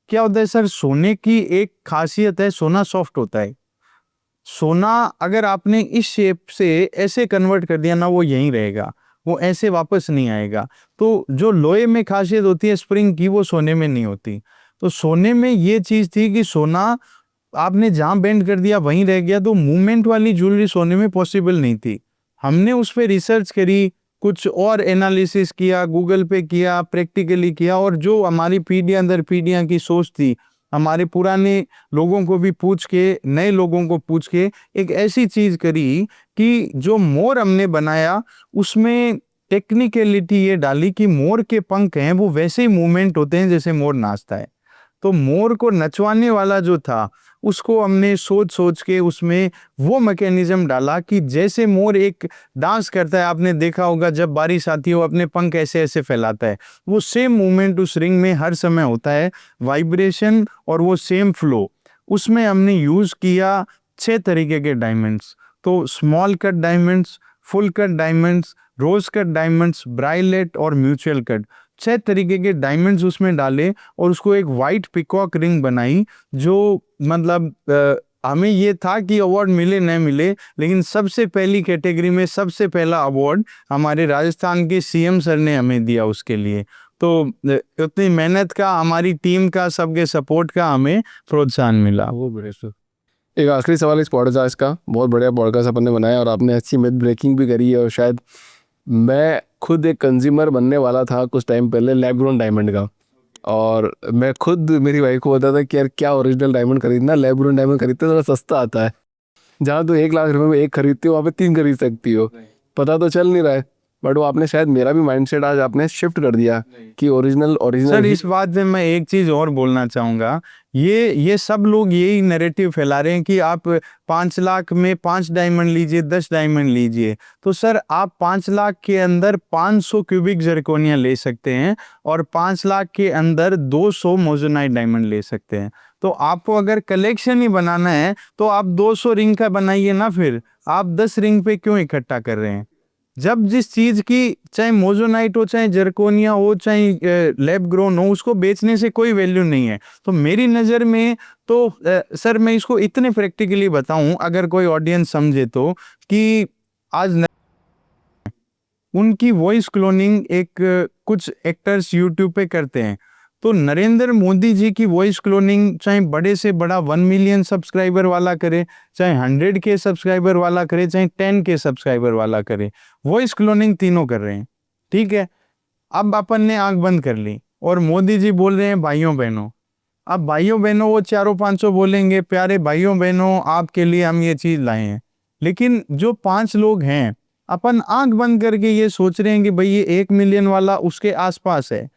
क्या होता है सर, सोने की एक खासियत है, सोना सॉफ्ट होता है। सोना अगर आपने इस शेप से ऐसे कन्वर्ट कर दिया ना, वो यहीं रहेगा, वो ऐसे वापस नहीं आएगा। तो जो लोहे में खासियत होती है स्प्रिंग की, वो सोने में नहीं होती। तो सोने में ये चीज थी कि सोना आपने जहां बेंड कर दिया वहीं रह गया, तो मूवमेंट वाली ज्वेलरी सोने में पॉसिबल नहीं थी। हमने उस पर रिसर्च करी, कुछ और एनालिसिस किया, गूगल पे किया, प्रैक्टिकली किया, और जो हमारी पीढ़ियां दर पीढ़ियां की सोच थी, हमारे पुराने लोगों को भी पूछ के, नए लोगों को पूछ के एक ऐसी चीज करी कि जो मोर हमने बनाया उसमें टेक्निकलिटी ये डाली कि मोर के पंख हैं वो वैसे ही मूवमेंट होते हैं जैसे मोर नाचता है। तो मोर को नचवाने वाला जो था, उसको हमने सोच सोच के उसमें वो मैकेनिज्म डाला कि जैसे मोर एक डांस करता है, आपने देखा होगा जब बारिश आती है वो अपने पंख ऐसे ऐसे फैलाता है, वो सेम मूवमेंट उस रिंग में हर समय होता है, वाइब्रेशन और वो सेम फ्लो। उसमें हमने यूज किया 6 तरीके के डायमंड्स। तो small cut diamonds, full cut diamonds, rose cut diamonds, briolette और म्यूचुअल कट, 6 तरीके के डायमंड्स उसमें डाले और उसको एक वाइट पिकॉक रिंग बनाई। जो मतलब हमें ये था कि अवार्ड मिले न मिले, लेकिन सबसे पहली कैटेगरी में सबसे पहला अवार्ड हमारे राजस्थान के सीएम सर ने हमें दिया उसके लिए। तो उतनी मेहनत का, हमारी टीम का, सबके सपोर्ट का हमें प्रोत्साहन मिला। वो बड़े सर, एक आखिरी सवाल इस पॉडकास्ट का, बहुत बढ़िया पॉडकास्ट अपन ने बनाया और आपने अच्छी मिथ ब्रेकिंग भी करी है। और शायद मैं खुद एक कंज्यूमर बनने वाला था कुछ टाइम पहले लैब ग्रोन डायमंड का, और मैं खुद मेरी वाइफ को बताता कि यार क्या ओरिजिनल डायमंड खरीदना, लैब ग्रोन डायमंड खरीदते थोड़ा सस्ता आता है। जहाँ तो 1 लाख रुपए में एक खरीदती हो वहाँ पे 3 खरीद सकती हो, पता तो चल नहीं रहा है। बट वो आपने शायद मेरा भी माइंडसेट आज आपने शिफ्ट कर दिया कि ओरिजिनल ओरिजिनल सर ही। इस बात में मैं एक चीज और बोलना चाहूंगा। ये सब लोग यही नैरेटिव फैला रहे हैं कि आप 5 लाख में 5 डायमंड लीजिए, 10 डायमंड लीजिए। तो सर आप 5 लाख के अंदर 500 क्यूबिक जरकोनिया ले सकते हैं और 5 लाख के अंदर 200 मोजोनाइट डायमंड ले सकते हैं। तो आपको अगर कलेक्शन ही बनाना है तो आप 200 रिंग का बनाइए ना, फिर आप 10 रिंग पे क्यों इकट्ठा कर रहे हैं? जब जिस चीज की, चाहे मोजोनाइट हो, चाहे जरकोनिया हो, चाहे लैब ग्रोन हो, उसको बेचने से कोई वैल्यू नहीं है। तो मेरी नज़र में तो सर मैं इसको इतने प्रैक्टिकली बताऊं, अगर कोई ऑडियंस समझे तो, कि आज उनकी वॉइस क्लोनिंग एक कुछ एक्टर्स यूट्यूब पे करते हैं। तो नरेंद्र मोदी जी की वॉइस क्लोनिंग चाहे बड़े से बड़ा 1 मिलियन सब्सक्राइबर वाला करे, चाहे 100K सब्सक्राइबर वाला करे, चाहे 10K सब्सक्राइबर वाला करे, वॉइस क्लोनिंग तीनों कर रहे हैं। ठीक है, अब अपन ने आंख बंद कर ली और मोदी जी बोल रहे हैं भाइयों बहनों। अब भाइयों बहनों वो 400-500 बोलेंगे, प्यारे भाइयों बहनों आपके लिए हम ये चीज लाए हैं। लेकिन जो 5 लोग हैं, अपन आंख बंद करके ये सोच रहे हैं कि भाई ये 1 मिलियन वाला उसके आसपास है,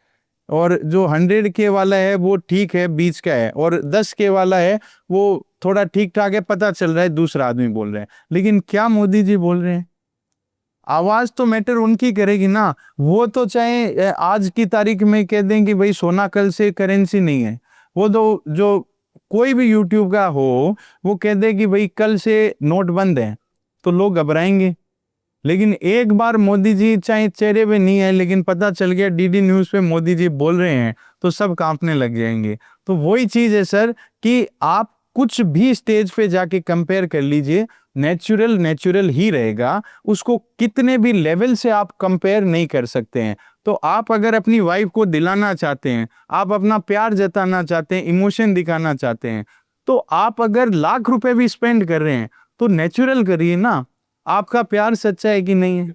और जो 100K वाला है वो ठीक है, बीच का है, और 10K वाला है वो थोड़ा ठीक ठाक है, पता चल रहा है दूसरा आदमी बोल रहे हैं। लेकिन क्या मोदी जी बोल रहे हैं? आवाज तो मैटर उनकी करेगी ना। वो तो चाहे आज की तारीख में कह दें कि भाई सोना कल से करेंसी नहीं है, वो तो जो कोई भी यूट्यूब का हो वो कह दे कि भाई कल से नोट बंद है, तो लोग घबराएंगे। लेकिन एक बार मोदी जी चाहे चेहरे पे नहीं है, लेकिन पता चल गया डीडी न्यूज पे मोदी जी बोल रहे हैं, तो सब कांपने लग जाएंगे। तो वही चीज है सर कि आप कुछ भी स्टेज पे जाके कंपेयर कर लीजिए, नेचुरल नेचुरल ही रहेगा, उसको कितने भी लेवल से आप कंपेयर नहीं कर सकते हैं। तो आप अगर अपनी वाइफ को दिलाना चाहते हैं, आप अपना प्यार जताना चाहते हैं, इमोशन दिखाना चाहते हैं, तो आप अगर लाख रुपए भी स्पेंड कर रहे हैं तो नेचुरल करिए ना। आपका प्यार सच्चा है कि नहीं है?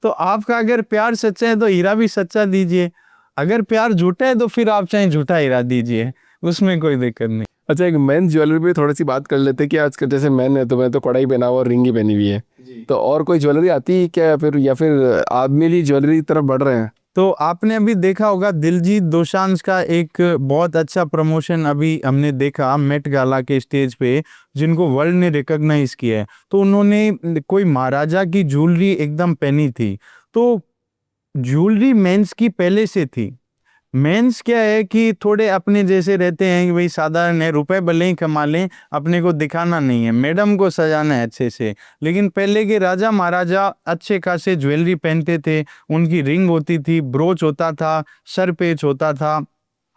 तो आपका अगर प्यार सच्चा है तो हीरा भी सच्चा दीजिए। अगर प्यार झूठा है तो फिर आप चाहे झूठा हीरा दीजिए, उसमें कोई दिक्कत नहीं। अच्छा, एक मेन ज्वेलरी पे थोड़ी सी बात कर लेते हैं कि आजकल जैसे मैन है तो मैं तो कड़ाई पहना हुआ और रिंगी पहनी हुई है, तो और कोई ज्वेलरी आती है क्या, या फिर आदमी ही ज्वेलरी की तरफ बढ़ रहे हैं? तो आपने अभी देखा होगा दिलजीत दोसांझ का एक बहुत अच्छा प्रमोशन अभी हमने देखा मेट गाला के स्टेज पे, जिनको वर्ल्ड ने रिकॉग्नाइज किया है। तो उन्होंने कोई महाराजा की ज्वेलरी एकदम पहनी थी। तो ज्वेलरी मेंस की पहले से थी, मेंस क्या है कि थोड़े अपने जैसे रहते हैं कि भाई साधारण है, रुपए भले ही कमा लें, अपने को दिखाना नहीं है, मैडम को सजाना है अच्छे से। लेकिन पहले के राजा महाराजा अच्छे खासे ज्वेलरी पहनते थे, उनकी रिंग होती थी, ब्रोच होता था, सर पेच होता था,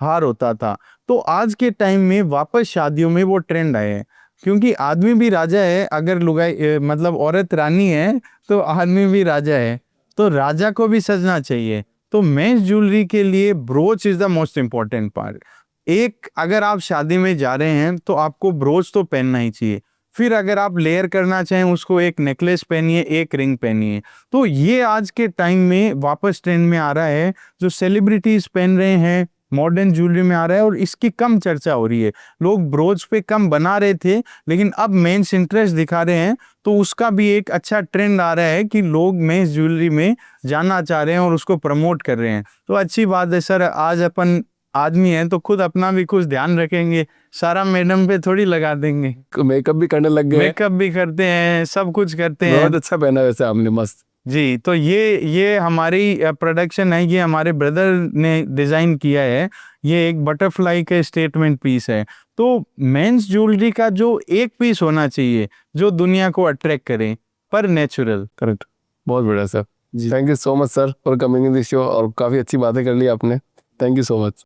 हार होता था। तो आज के टाइम में वापस शादियों में वो ट्रेंड आए हैं, क्योंकि आदमी भी राजा है, अगर लुगाई मतलब औरत रानी है तो आदमी भी राजा है, तो राजा को भी सजना चाहिए। तो मेंस ज्वेलरी के लिए broach is the most important part. एक अगर आप शादी में जा रहे हैं तो आपको ब्रोच तो पहनना ही चाहिए। फिर अगर आप लेयर करना चाहें उसको, एक नेकलेस पहनिए, एक रिंग पहनिए। तो ये आज के टाइम में वापस ट्रेंड में आ रहा है, जो सेलिब्रिटीज पहन रहे हैं, मॉडर्न ज्वेलरी में आ रहा है, और इसकी कम चर्चा हो रही है। लोग ब्रोच पे कम बना रहे थे, लेकिन अब मेंस इंटरेस्ट दिखा रहे हैं, तो उसका भी एक अच्छा ट्रेंड आ रहा है कि लोग मेंस ज्वेलरी में जाना चाह रहे हैं और उसको प्रमोट कर रहे हैं। तो अच्छी बात है सर, आज अपन आदमी हैं तो खुद अपना भी कुछ ध्यान रखेंगे, सारा मैडम पे थोड़ी लगा देंगे। मेकअप भी करने लग गए हैं। मेकअप भी करते हैं, सब कुछ करते हैं। बहुत अच्छा पहना वैसे आपने, मस्त। जी, तो ये हमारी प्रोडक्शन है, ये हमारे ब्रदर ने डिज़ाइन किया है। ये एक बटरफ्लाई का स्टेटमेंट पीस है। तो मेंस ज्वेलरी का जो एक पीस होना चाहिए जो दुनिया को अट्रैक्ट करे, पर नेचुरल। करेक्ट, बहुत बढ़िया सर। जी। Thank you so much sir for coming in this show, और काफ़ी अच्छी बातें कर ली आपने। Thank you so much.